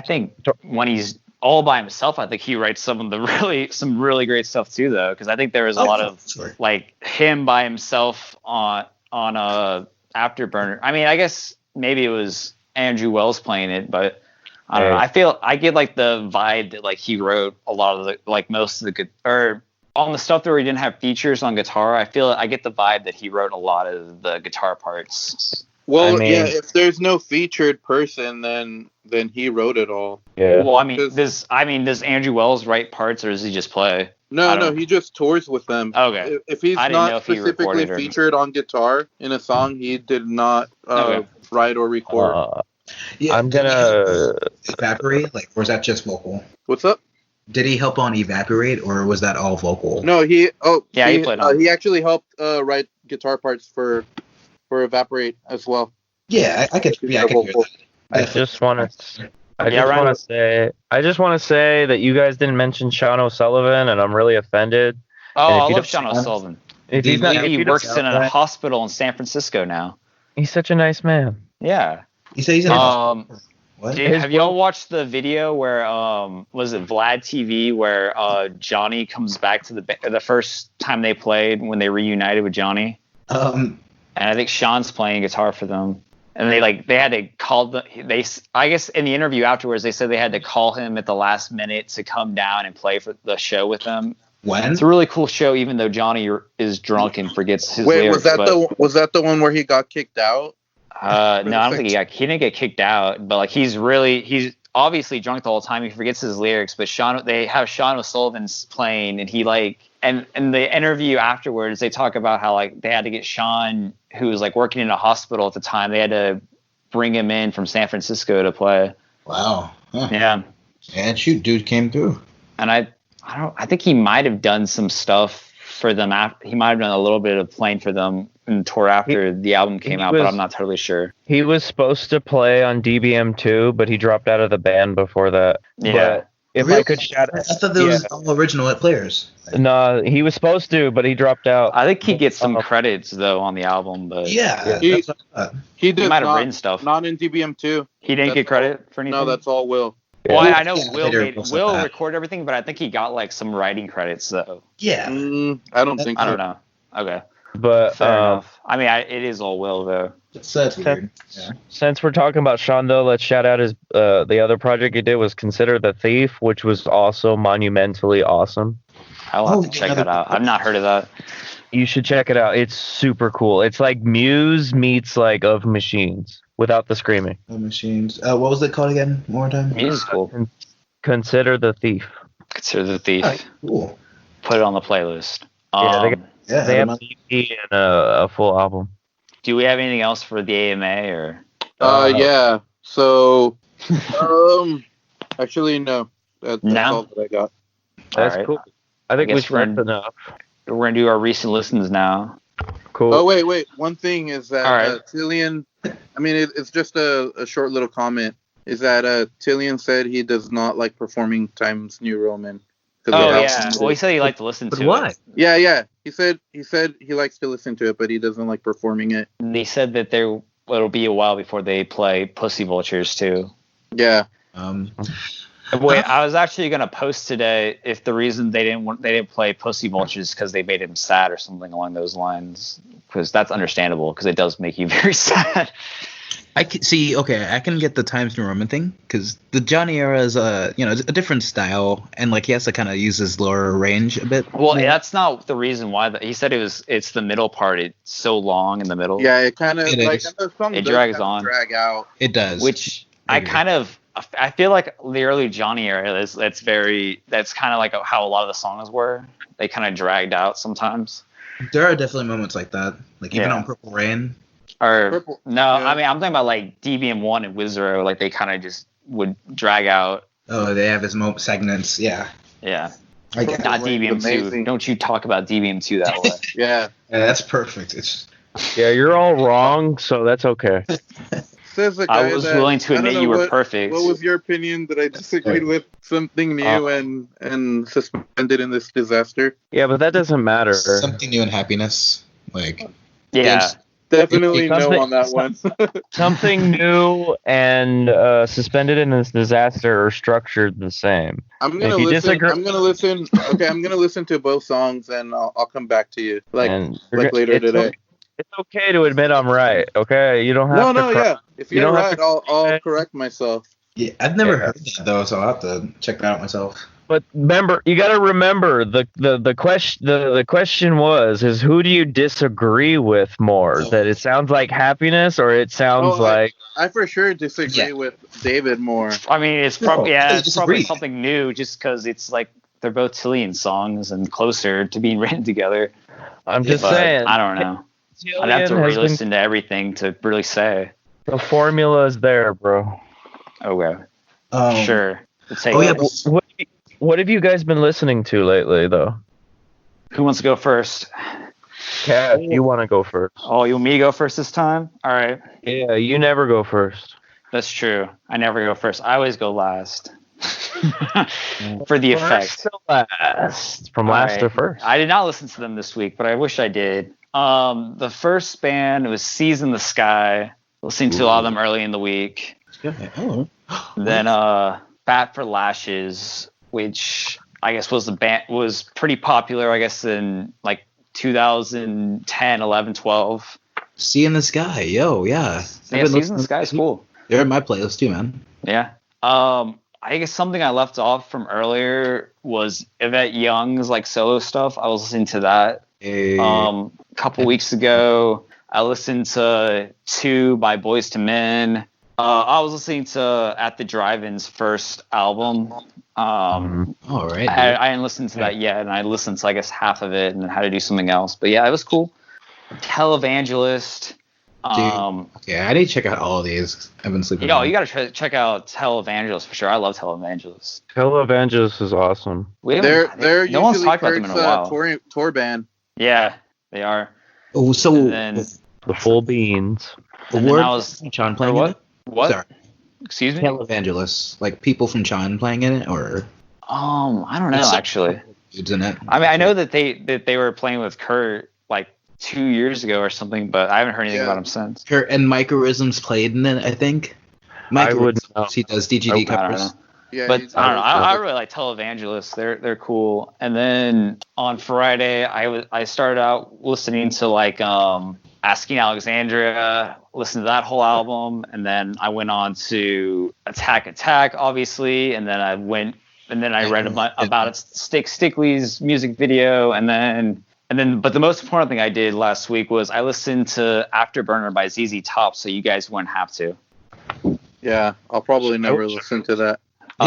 think when he's all by himself, I think he writes some really great stuff too, though, because I think there was a lot of like him by himself on a Afterburner. I mean, I guess maybe it was Andrew Wells playing it, but I don't know. I get like the vibe that like he wrote a lot of the like most of the good or on the stuff where he didn't have features on guitar. I get the vibe that he wrote a lot of the guitar parts. Well, if there's no featured person, then he wrote it all. Yeah. Well, does Andrew Wells write parts or does he just play? No, he just tours with them. Okay. If he's not specifically featured on guitar in a song, he did not write or record. I'm gonna Evaporate, like, or is that just vocal? What's up? Did he help on Evaporate, or was that all vocal? No, he played on. He actually helped write guitar parts for Evaporate as well. Yeah, I could hear that. I just want to say that you guys didn't mention Sean O'Sullivan, and I'm really offended. Oh, I love Sean O'Sullivan. He works in a hospital in San Francisco now. He's such a nice man. Yeah. You say he's in what? Have y'all watched the video where was it Vlad TV where Johnny comes back to the first time they played when they reunited with Johnny? And I think Sean's playing guitar for them. And they had to call I guess in the interview afterwards they said they had to call him at the last minute to come down and play for the show with them. When? It's a really cool show, even though Johnny is drunk and forgets his lyrics. Was that the one where he got kicked out? No, I don't think he didn't get kicked out, but like he's obviously drunk the whole time. He forgets his lyrics, but they have Sean O'Sullivan's playing, and he and in the interview afterwards, they talk about how like they had to get Sean, who was like working in a hospital at the time, they had to bring him in from San Francisco to play. Wow. Huh. Yeah. And shoot, dude came through. And I think he might have done some stuff for them. He might have done a little bit of playing for them in tour after the album came out, but I'm not totally sure. He was supposed to play on DBM2, but he dropped out of the band before that. Yeah. If Really? I could shout I thought that was all original players. No, he was supposed to, but he dropped out. I think he gets some credits though on the album, but Yeah, He- that's what I thought. He did he might have not, written stuff. not in DBM2. He didn't That's get credit for anything. No, that's all Will. Well, I know Yeah, Will later made, we'll set Will that. recorded everything, but I think he got like some writing credits though. Yeah. I don't think I so. don't know. Okay, But fair enough. I mean, it is all Will though. That's weird. Yeah. since we're talking about Sean, though, let's shout out his the other project he did was Consider the Thief, which was also monumentally awesome. I'll have to check that out. I've not heard of that. You should check it out. It's super cool. It's like Muse meets like Of Machines without the screaming. The machines. What was it called again? One more time. Music is cool. Consider the Thief. Consider the Thief. Oh, cool. Put it on the playlist. Yeah, they got- Yeah. They I have don't an EP and a full album. Do we have anything else for the AMA or? Yeah. So, actually, no. That's No? all that I got. That's Alright. cool. I think I we guess we're spent in- enough. We're gonna do our recent listens now. Cool. Oh, wait. One thing is that All right. Tillian, I mean, it's just a short little comment, is that Tillian said he does not like performing Times New Roman. 'Cause Oh of yeah. how- Well, he said he liked to listen But to why? it. Yeah. He said he likes to listen to it, but he doesn't like performing it. And they said that it'll be a while before they play Pussy Vultures too. Yeah. Wait, I was actually gonna post today if the reason they didn't play Pussy Vultures because they made him sad or something along those lines. Because that's understandable because it does make you very sad. I can see. Okay, I can get the Times New Roman thing because the Johnny era is a different style, and like he has to kind of use his lower range a bit. Well, that's not the reason why. He said it's the middle part. It's so long in the middle. Yeah, it kind of It like is. the song It does drags kinda on. drag out. It does. Which I I agree. I feel like the early Johnny era that's kind of like how a lot of the songs were. They kind of dragged out sometimes. There are definitely moments like that, like even Yeah. on Purple Rain. Or Purple- no, yeah. I mean I'm talking about like DBM1 and Wizero. Like they kind of just would drag out. Oh, they have his segments. Yeah, Yeah, I get it. not Rain's DBM2. amazing. Don't you talk about DBM2 that way. Yeah. Yeah, that's perfect. It's Yeah, you're all wrong, so that's okay. Says the guy I was that- willing to I don't admit know you were what- perfect. What was your opinion that I disagreed with something new and suspended in this disaster? Yeah, but that doesn't matter. something new in happiness. Like Yeah. Definitely no Something- on that one. Something new and suspended in this disaster are structured the same. I'm gonna If you listen. disagree- I'm gonna listen. Okay, I'm gonna listen to both songs and I'll come back to you And later it's today. okay- It's okay to admit I'm right. Okay, you don't have No, to. no, yeah. If You you're don't have right, to- I'll correct myself. yeah, I've never Yeah. heard that though, so I'll have to check that out myself. But remember, you got to remember the question was who do you disagree with more? Oh. That it sounds like happiness or it sounds Oh, like I for sure disagree Yeah. with David more. I mean, it's No, probably I it's probably disagree. something new, just because it's like they're both Tillian songs and closer to being written together. I'm just But saying. I don't know. I'd have to Tillian has been- re-listen to everything to really say. the formula is there, bro. Okay, Um, sure. Let's take Oh it. yeah, What have you guys been listening to lately, though? Who wants to go first? Cash, you want to go first? Oh, you want me to go first this time? All right, Yeah, you never go first. that's true. I never go first. I always go last. For the effect. First to last. From All last to right. first. I did not listen to them this week, but I wish I did. The first band was Seas in the Sky. Listening to a lot of them early in the week. Oh. Then Fat for Lashes, which I guess was pretty popular, I guess, in like 2010, 11, 12. See in the Sky, yo, yeah. Yeah, Seas in the Sky is cool. They're in my playlist too, man. Yeah. I guess something I left off from earlier was Yvette Young's like solo stuff. I was listening to that. Hey. A couple weeks ago, I listened to 2 by Boyz II Men. I was listening to At the Drive-In's first album. All right. I hadn't listened to that yet, and I listened to I guess half of it and had to do something else. But yeah, it was cool. Televangelist. Okay, I need to check out all of these. I've been sleeping. You gotta check out Televangelist for sure. I love Televangelist. Televangelist is awesome. They're no one's usually talked about them in a while. tour band. Yeah, they are. Oh, so And then, The full beans. the and then word I was Chan playing or in what? it? What? Sorry. Excuse me. Televangelists, like people from Chan playing in it, or I don't know There's some actually. dudes in it. I mean, I know that they were playing with Kurt like 2 years ago or something, but I haven't heard anything Yeah. about him since. Kurt and Microisms played in it, I think. I wouldn't know. He does DGD I don't covers. know. Yeah, But he's- I don't know. I I- really like Televangelists. They're cool. And then on Friday, I started out listening to like Asking Alexandria, listened to that whole album, and then I went on to Attack, obviously, and then I read about it, Stickley's music video, and then. But the most important thing I did last week was I listened to Afterburner by ZZ Top, so you guys wouldn't have to. yeah, I'll probably never listen to that.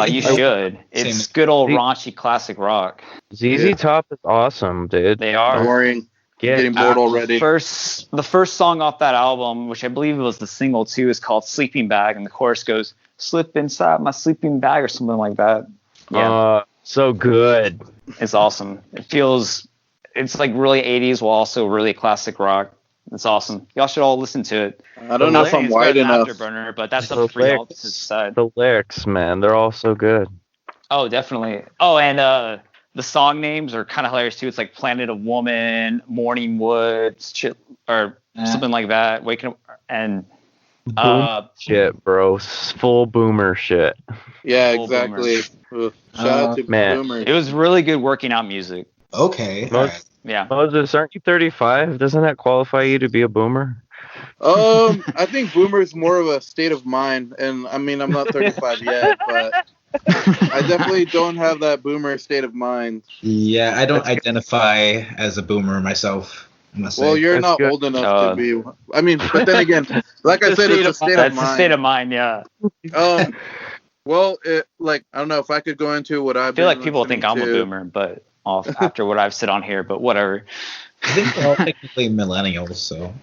You should. It's good old raunchy classic rock. ZZ Top is awesome, dude. They are. Boring. Get Getting bored already. The first song off that album, which I believe was the single too, is called Sleeping Bag, and the chorus goes, "Slip inside my sleeping bag," or something like that. Yeah, so good. it's awesome. It's like really 80s while also really classic rock. It's awesome. Y'all should all listen to it. I don't know if I'm wide enough. Afterburner, but that's The up for y'all to lyrics. decide. The lyrics, man, they're all so good. Oh, definitely. Oh, and the song names are kind of hilarious too. It's like Planet of Woman, Morning Woods, or something like that. Waking up and Shit, bro. Full boomer shit. Yeah, Full exactly. Ugh. Shout out to Man. boomers. it was really good working out music. Okay. Most- alright. Yeah. Moses, aren't you 35? Doesn't that qualify you to be a boomer? I think boomer's more of a state of mind, and I mean I'm not 35 yet, but I definitely don't have that boomer state of mind. Yeah, I don't identify as a boomer myself. I must say. Well, you're That's not good. old enough to be. I mean, but then again, like I said, it's a state of That's a mind. state of mind, yeah. Well, like I don't know if I could go into what I've I feel like people think I'm a boomer, but after what I've said on here, but whatever. I think we're all technically millennials, so.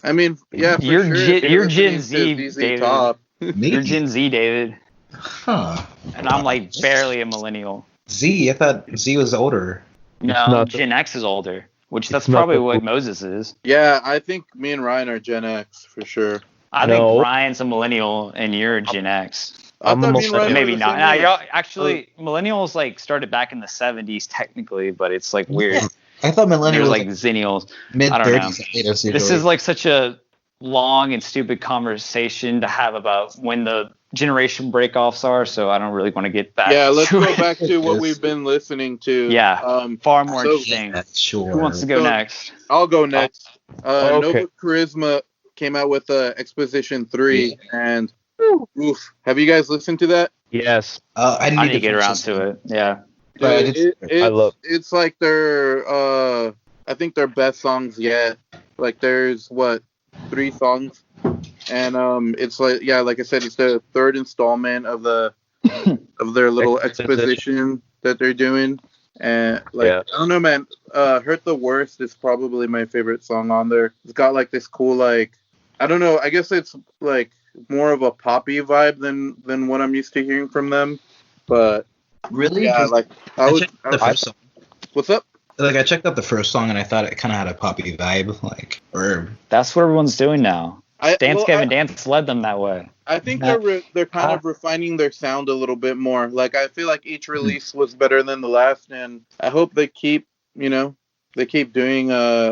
I mean, yeah, for You're sure. Gen- if you're listening Gen to Z, ZZ David. Top. Me? You're Gen Z, David, Huh. and I'm like barely a millennial. Z, I thought Z was older. No, not Gen X is older, which that's It's not probably the- what Moses is. Yeah, I think me and Ryan are Gen X for sure. I No. think Ryan's a millennial and you're a Gen X. I'm I a thought me and Ryan were Maybe the not. same Nah, age. y'all actually millennials like started back in the 70s technically, but it's like weird. I thought There's millennials like like zennials. mid I don't know. 30s. This is like such a long and stupid conversation to have about when the generation breakoffs are, so I don't really want to get back. Yeah, let's to go it. back to what Yes. we've been listening to. Yeah. Far more So- interesting. Yeah, sure. Who wants to go So- next? I'll go next. Okay. Nova Charisma came out with Exposition 3, and oof, have you guys listened to that? Yes. I I need to get finish around this to one. it. Yeah. But I Dude, did- I love- it's like their I think their best songs yet. Like there's 3 songs, and it's like like I said, it's the third installment of their little exposition that they're doing. And like Yeah. I don't know, man. Hurt the Worst is probably my favorite song on there. It's got like this cool I don't know. I guess it's like more of a poppy vibe than what I'm used to hearing from them. But Really? yeah, 'Cause like I checked out the first song. what's up? Like I checked out the first song and I thought it kind of had a poppy vibe, or That's what everyone's doing now. Dance well, Gavin Dance led them that way. I think Yeah. they're kind of refining their sound a little bit more. Like I feel like each release was better than the last, and I hope they keep doing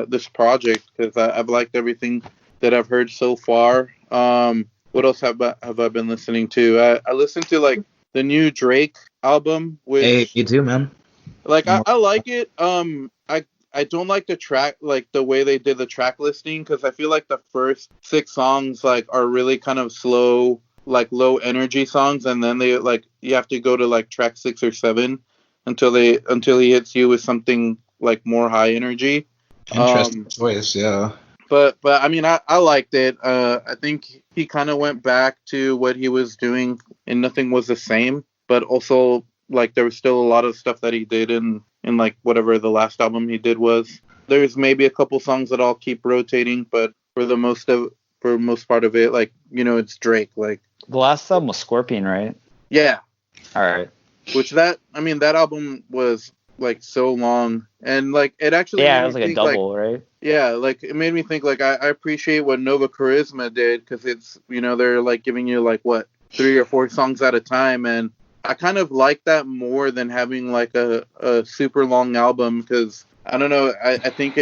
this project because I've liked everything that I've heard so far. What else have I been listening to? I listened to like the new Drake album, which hey, you too, man. like I like it. I don't like the track, like the way they did the track listing, because I feel like the first 6 songs like are really kind of slow, like low energy songs, and then they like you have to go to like track 6 or 7 until he hits you with something like more high energy. Interesting choice, yeah. But I mean I liked it. I think he kind of went back to what he was doing, and nothing was the same. But also like there was still a lot of stuff that he did in like whatever the last album he did was. There's maybe a couple songs that I'll keep rotating, but for the most part of it, like it's Drake. Like The last album was Scorpion, right? yeah, All right. which that album was like so long, and like it actually Yeah, made it was me like a think, double, right? yeah, like it made me think like I appreciate what Nova Charisma did, because it's they're like giving you like 3 or 4 songs at a time, and I kind of like that more than having like a super long album, because I don't know, I think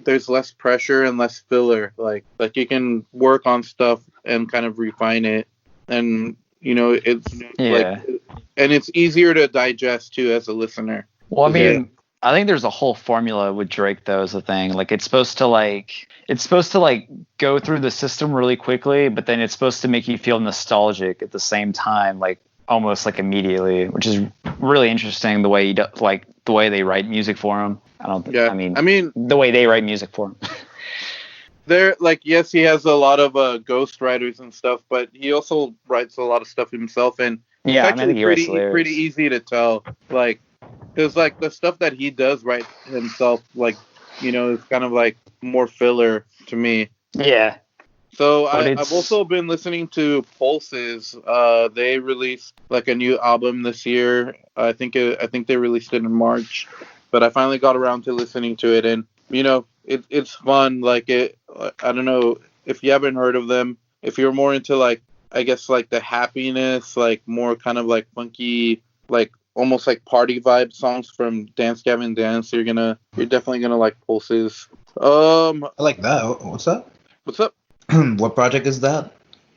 there's less pressure and less filler. Like you can work on stuff and kind of refine it, and it's like, and it's easier to digest too as a listener. Well, I mean, I think there's a whole formula with Drake though, is the thing. Like it's supposed to go through the system really quickly, but then it's supposed to make you feel nostalgic at the same time, like almost like immediately, which is really interesting the way the way they write music for him. I mean the way they write music for him. They're like, yes, he has a lot of ghost writers and stuff, but he also writes a lot of stuff himself, and it's actually pretty easy to tell, like, because like the stuff that he does write himself, like, is kind of like more filler to me. Yeah. So I've also been listening to Pulses. They released like a new album this year. I think they released it in March, but I finally got around to listening to it, and it's fun. Like I don't know if you haven't heard of them. If you're more into like, I guess like the happiness, like more kind of like funky, like almost like party vibe songs from Dance Gavin Dance, you're definitely gonna like Pulses. I like that. What's up? What's up? What project is that?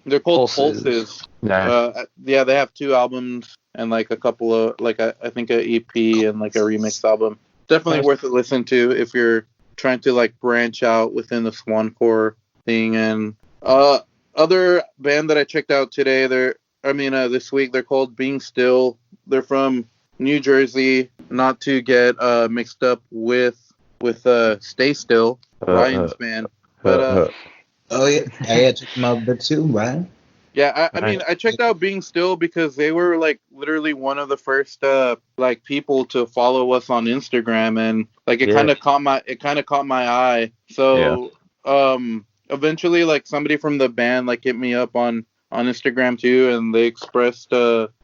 They're called Pulses. Nice. Yeah, they have 2 albums and like a couple of like I think an EP and like a remix album. Definitely worth a listen to if you're trying to like branch out within the Swancore thing. And other band that I checked out today, this week, they're called Being Still. They're from New Jersey, not to get mixed up with Stay Still, Ryan's band. But oh yeah, I checked them out a bit too, Ryan. Yeah, I checked out Being Still because they were like literally one of the first like people to follow us on Instagram, and like it kind of caught my eye. So eventually like somebody from the band like hit me up on Instagram too, and they expressed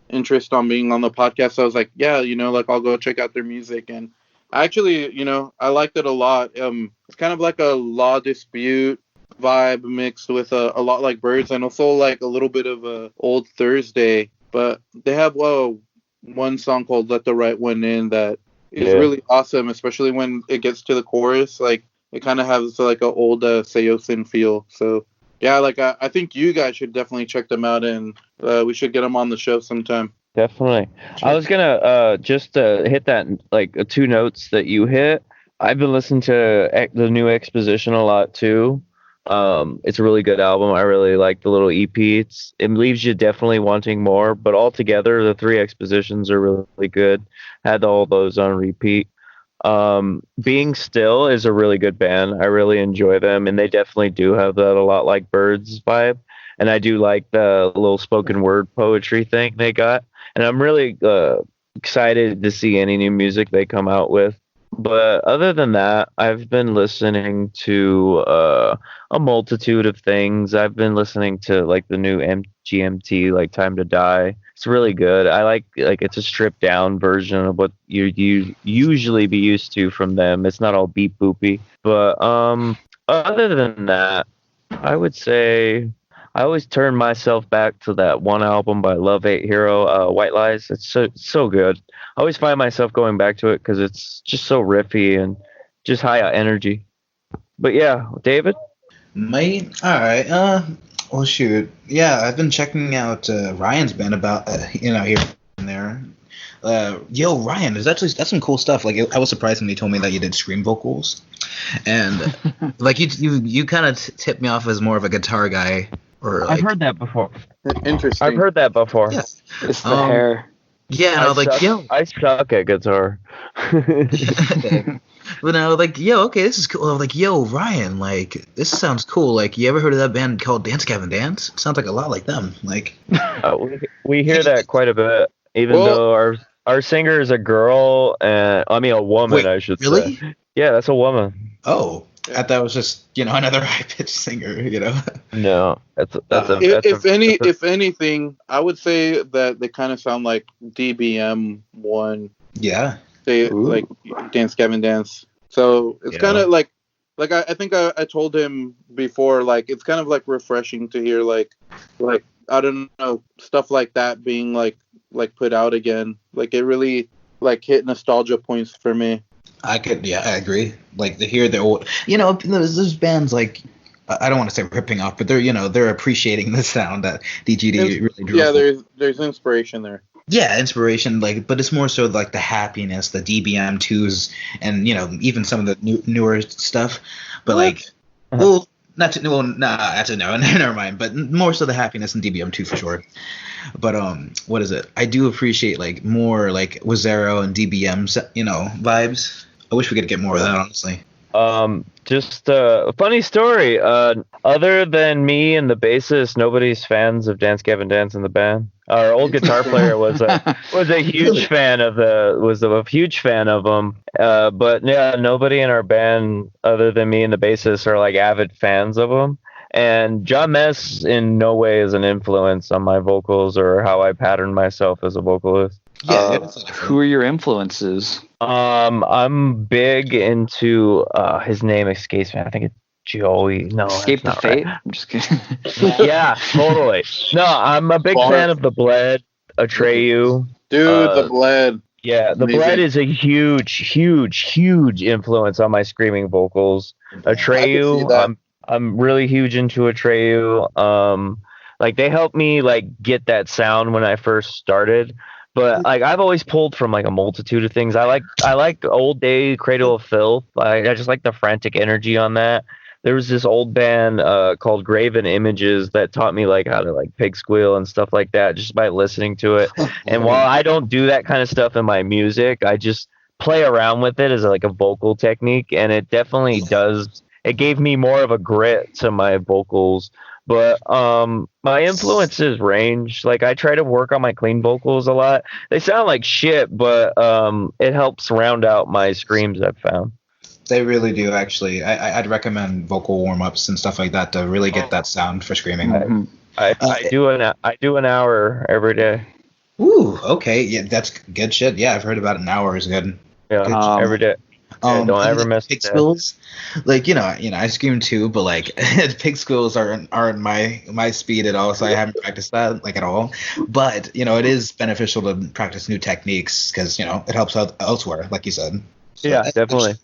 interest on being on the podcast. So I was like, yeah, like I'll go check out their music, and actually, I liked it a lot. It's kind of like a Law Dispute vibe mixed with a lot like Birds, and also like a little bit of a Old Thursday. But they have one song called Let the Right One In that is really awesome, especially when it gets to the chorus. Like it kind of has like an old Seosin feel. So yeah, like I think you guys should definitely check them out, and we should get them on the show sometime. Definitely. Sure. I was gonna just hit that like 2 notes that you hit. I've been listening to the new Exposition a lot too. It's a really good album. I really like the little EP. It leaves you definitely wanting more, but altogether the 3 Expositions are really good. Had all those on repeat. Being Still is a really good band. I really enjoy them, and they definitely do have that a lot like Birds vibe. And I do like the little spoken word poetry thing they got. And I'm really excited to see any new music they come out with. But other than that, I've been listening to a multitude of things. I've been listening to like the new MGMT, like Time to Die. It's really good. I like it's a stripped down version of what you usually be used to from them. It's not all beep boopy. But other than that, I would say I always turn myself back to that one album by Love Hate Hero, White Lies. It's so good. I always find myself going back to it because it's just so riffy and just high energy. But yeah, David? Mate, all right. Well, shoot. Yeah, I've been checking out Ryan's band about, here and there. Ryan, that's some cool stuff. Like, I was surprised when you told me that you did scream vocals. And, like, you kind of tipped me off as more of a guitar guy. Or like, I've heard that before. Interesting. I've heard that before. Yeah. It's the hair. Yeah, and I was like, I suck at guitar. But I was like, okay, this is cool. I was like, Ryan, like, this sounds cool. Like, you ever heard of that band called Dance Gavin Dance? Sounds like a lot like them. Like, we hear that quite a bit, even though our singer is a girl, and a woman, wait, I should really? say. Yeah, that's a woman. Oh, I thought it was just another high pitched singer. No, if anything, I would say that they kind of sound like DBM one. Yeah. Like Dance Gavin Dance. So it's kind of like I think I told him before, like it's kind of like refreshing to hear like I don't know, stuff like that being like like put out again. Like it really like hit nostalgia points for me. I agree. Like to hear the old, there's bands like, I don't want to say ripping off, but they're appreciating the sound that DGD really drew. Yeah, there's inspiration there. Yeah, inspiration, like, but it's more so like the happiness, the DBM2s, and even some of the newer stuff. But like, well, actually no, never mind. But more so the happiness in DBM2 for sure. But what is it? I do appreciate like more like Wazero and DBM's vibes. I wish we could get more of that, honestly. Just a funny story. Other than me and the bassist, nobody's fans of Dance Gavin Dance in the band. Our old guitar player was a huge fan of them. But yeah, nobody in our band other than me and the bassist are like avid fans of them. And John Mess in no way is an influence on my vocals or how I pattern myself as a vocalist. Yeah, who are your influences? I'm big into his name escapes me. I think it's Joey. No, Escape the Fate. Right. I'm just kidding. Yeah, totally. No, I'm a big fan of the Bled, Atreyu. Dude, the Bled. Yeah, the Bled is a huge influence on my screaming vocals. Atreyu, I'm really huge into Atreyu. Like they helped me like get that sound when I first started. But like I've always pulled from like a multitude of things. I like Old Day Cradle of Filth. I just like the frantic energy on that. There was this old band called Graven Images that taught me like how to like pig squeal and stuff like that just by listening to it. And while I don't do that kind of stuff in my music, I just play around with it as like a vocal technique, and it definitely does. It gave me more of a grit to my vocals. But my influences range. Like I try to work on my clean vocals a lot. They sound like shit, but it helps round out my screams, I've found. They really do, actually. I'd recommend vocal warm-ups and stuff like that to really get that sound for screaming. I do an hour every day. Ooh, okay. Yeah, that's good shit. Yeah, I've heard about an hour is good. Yeah, every day. Yeah, don't ever miss pig squills. Like I scream too, but like pig squills aren't my speed at all, so I haven't practiced that like at all. But it is beneficial to practice new techniques because it helps out elsewhere, like you said. So, yeah, definitely.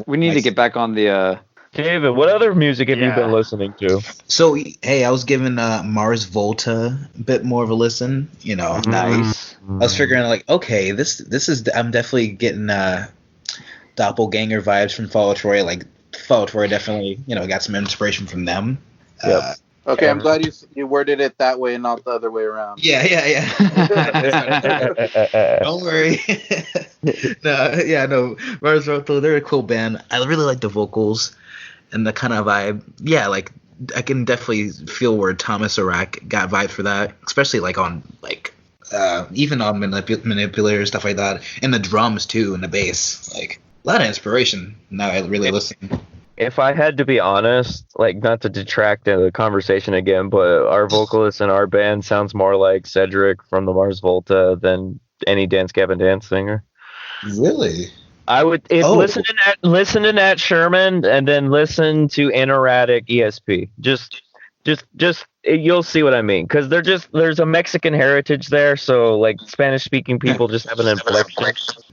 We need to get back on the. David, what other music have you been listening to? So, hey, I was giving Mars Volta a bit more of a listen. Nice. I was figuring like, okay, this is I'm definitely getting doppelganger vibes from Fall Out Troy. Like Fall Out Troy definitely got some inspiration from them. Yep. Okay, I'm glad you worded it that way and not the other way around. Yeah. Don't worry. No. Mars Volta, they're a cool band. I really like the vocals and the kind of vibe. Yeah, like I can definitely feel where Thomas Arak got vibe for that, especially like on like even on manipulator stuff like that, and the drums too, and the bass. Like a lot of inspiration. Now I really listen. If I had to be honest, like not to detract the conversation again, but our vocalist in our band sounds more like Cedric from the Mars Volta than any Dance Gavin Dance singer. Really? I would listen to Nat Sherman and then listen to Anoratic ESP. Just you'll see what I mean, because there's a Mexican heritage there, so like Spanish speaking people just have an inflection.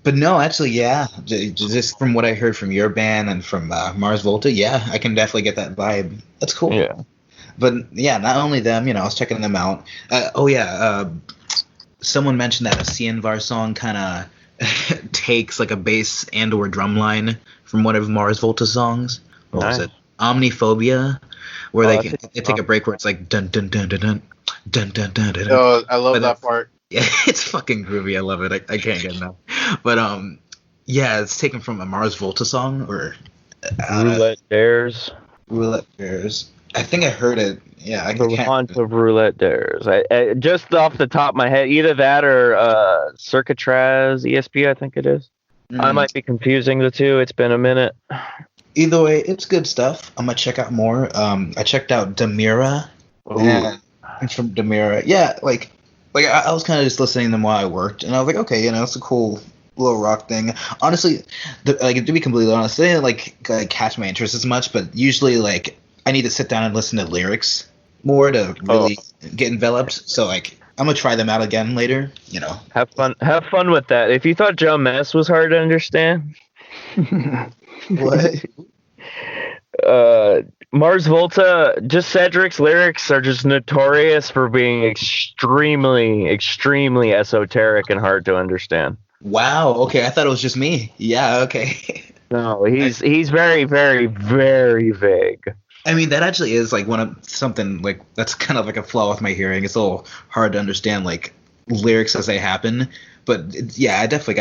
But no, actually, yeah, just from what I heard from your band and from Mars Volta, yeah, I can definitely get that vibe. That's cool. Yeah. But yeah, not only them, I was checking them out. Someone mentioned that a Cianvar song kind of takes like a bass and or drum line from one of Mars Volta's songs. What was it? Omniphobia, where they take a break where it's like dun dun dun dun dun dun dun dun dun. Oh, I love that part. Yeah, it's fucking groovy. I love it. I can't get enough. But yeah, it's taken from a Mars Volta song or Roulette Dares. Roulette Dares. I think I heard it. Yeah, I The can't. Haunt of Roulette Dares. I just off the top of my head, either that or Circatraz ESP, I think it is. I might be confusing the two. It's been a minute. Either way, it's good stuff. I'm gonna check out more. I checked out Demira. And from Demira, yeah, like I was kind of just listening to them while I worked, and I was like, okay, it's a cool little rock thing. Honestly, to be completely honest, they didn't like catch my interest as much. But usually, like I need to sit down and listen to lyrics more to really get enveloped. So like I'm gonna try them out again later. Have fun with that. If you thought Joe Mess was hard to understand, What? Mars Volta, just Cedric's lyrics are just notorious for being extremely, extremely esoteric and hard to understand. Wow. Okay, I thought it was just me. Yeah. Okay. No, he's very, very, very vague. I mean, that actually is like something like that's kind of like a flaw with my hearing. It's a little hard to understand like lyrics as they happen. But yeah, I definitely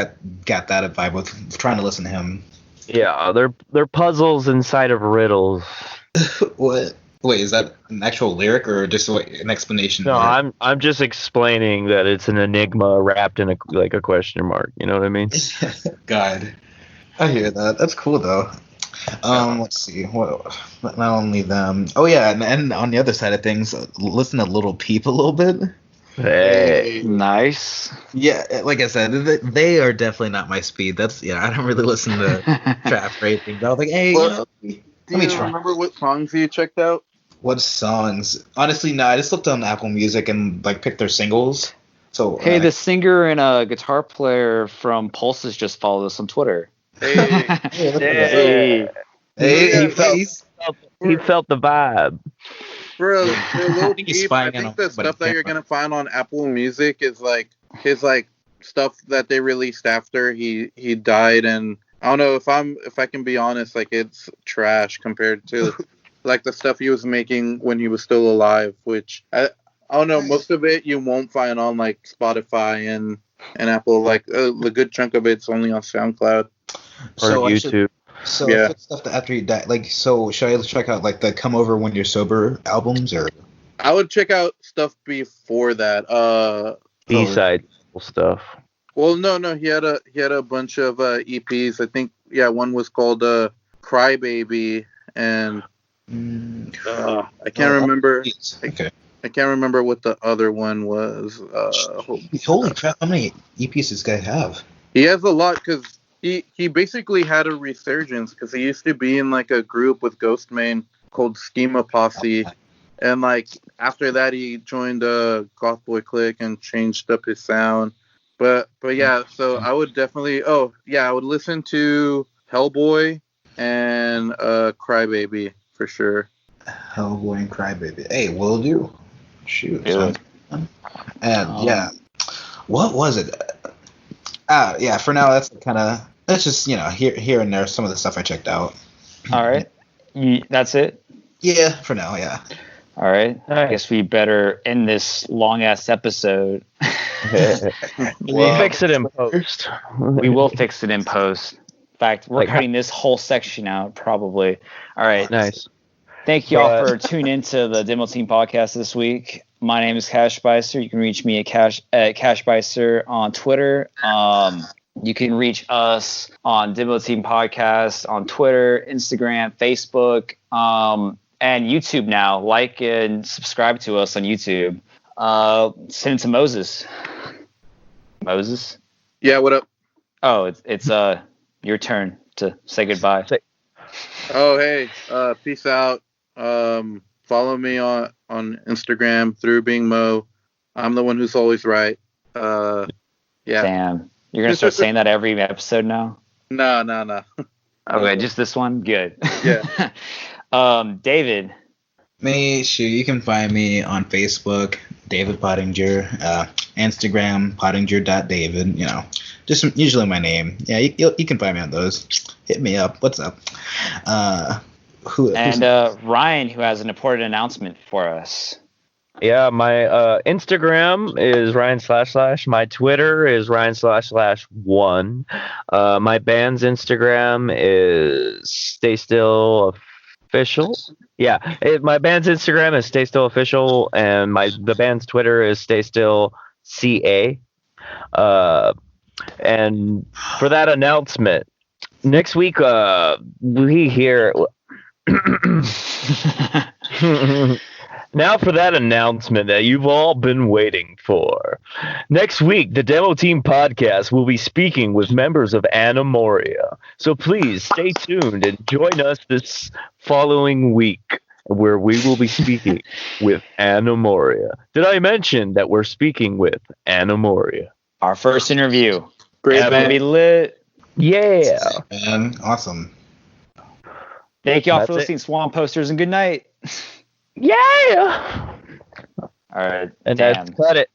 got that vibe with trying to listen to him. Yeah, they're puzzles inside of riddles. What? Wait, is that an actual lyric or just an explanation? No, I'm just explaining that it's an enigma wrapped in a question mark. You know what I mean? God, I hear that. That's cool though. Let's see. What? Not only them. Oh yeah, and on the other side of things, listen to Little Peep a little bit. Hey, Nice. Yeah, like I said, they are definitely not my speed. That's I don't really listen to trap or anything. But I was like, hey, Well, let me try. Remember what songs you checked out? What songs? Honestly, no. I just looked on Apple Music and like picked their singles. So Hey, the singer and guitar player from Pulses just followed us on Twitter. Hey, Hey, look at that. hey, Hey, Yeah, he felt the vibe. for Lil think he's Peep, spying I on think him, the but stuff he that you're can't. gonna find on Apple Music is like his like stuff that they released after he died, and I don't know if I can be honest, like it's trash compared to like the stuff he was making when he was still alive, which I don't know, most of it you won't find on like Spotify and Apple, like the good chunk of it's only on SoundCloud. Or I should- YouTube. So Yeah. if it's stuff that after you die, like, so should I check out like the Come Over When You're Sober albums or? I would check out stuff before that. B-side stuff. Well, no, he had a bunch of EPs. I think one was called Crybaby, and I can't remember. Okay. I can't remember what the other one was. Holy crap! How many EPs does this guy have? He has a lot because he basically had a resurgence because he used to be in like a group with Ghostmane called Schema Posse, and like after that he joined Goth Boy Clique and changed up his sound. But yeah, so I would definitely I would listen to Hellboy and Crybaby for sure. Hellboy and Crybaby. Hey, will do. Shoot. Really? And yeah, what was it? Yeah. For now, that's just here and there some of the stuff I checked out. All right. That's it? Yeah, for now, yeah. All right. I Nice. guess we better end this long-ass episode. We'll fix it in post. We will fix it in post. In fact, we're Like, cutting this whole section out, probably. All right. Nice. Thank you all for tuning into the Demo Team podcast this week. My name is Cash Spicer. You can reach me at Cash Spicer on Twitter. You can reach us on Demo Team Podcast on Twitter, Instagram, Facebook, and YouTube now. Like and subscribe to us on YouTube. Send it to Moses. Moses? Yeah, what up? Oh, it's your turn to say goodbye. Oh, hey, peace out. Follow me on Instagram through Being Mo. I'm the one who's always right. Yeah. Damn. You're going to start saying that every episode now? No. Okay, just this one? Good. Yeah. David. You can find me on Facebook, David Pottinger, Instagram, pottinger.david, just usually my name. Yeah, you can find me on those. Hit me up. What's up? Ryan, who has an important announcement for us. Yeah, my Instagram is Ryan// My Twitter is Ryan/1. My band's Instagram is Stay Still Official. Yeah, my band's Instagram is Stay Still Official, and the band's Twitter is Stay Still CA. And for that announcement, next week we hear. Now for that announcement that you've all been waiting for. Next week, the Demo Team podcast will be speaking with members of Anna Moria. So please stay tuned and join us this following week. where we will be speaking with Anna Moria. Did I mention that we're speaking with Anna Moria? Our first interview. Great It's gonna be man. lit. Yeah. Man, awesome. Thank y'all That's for it. listening, Swan Posters, and good night. Yeah. All right. And damn. that's cut it.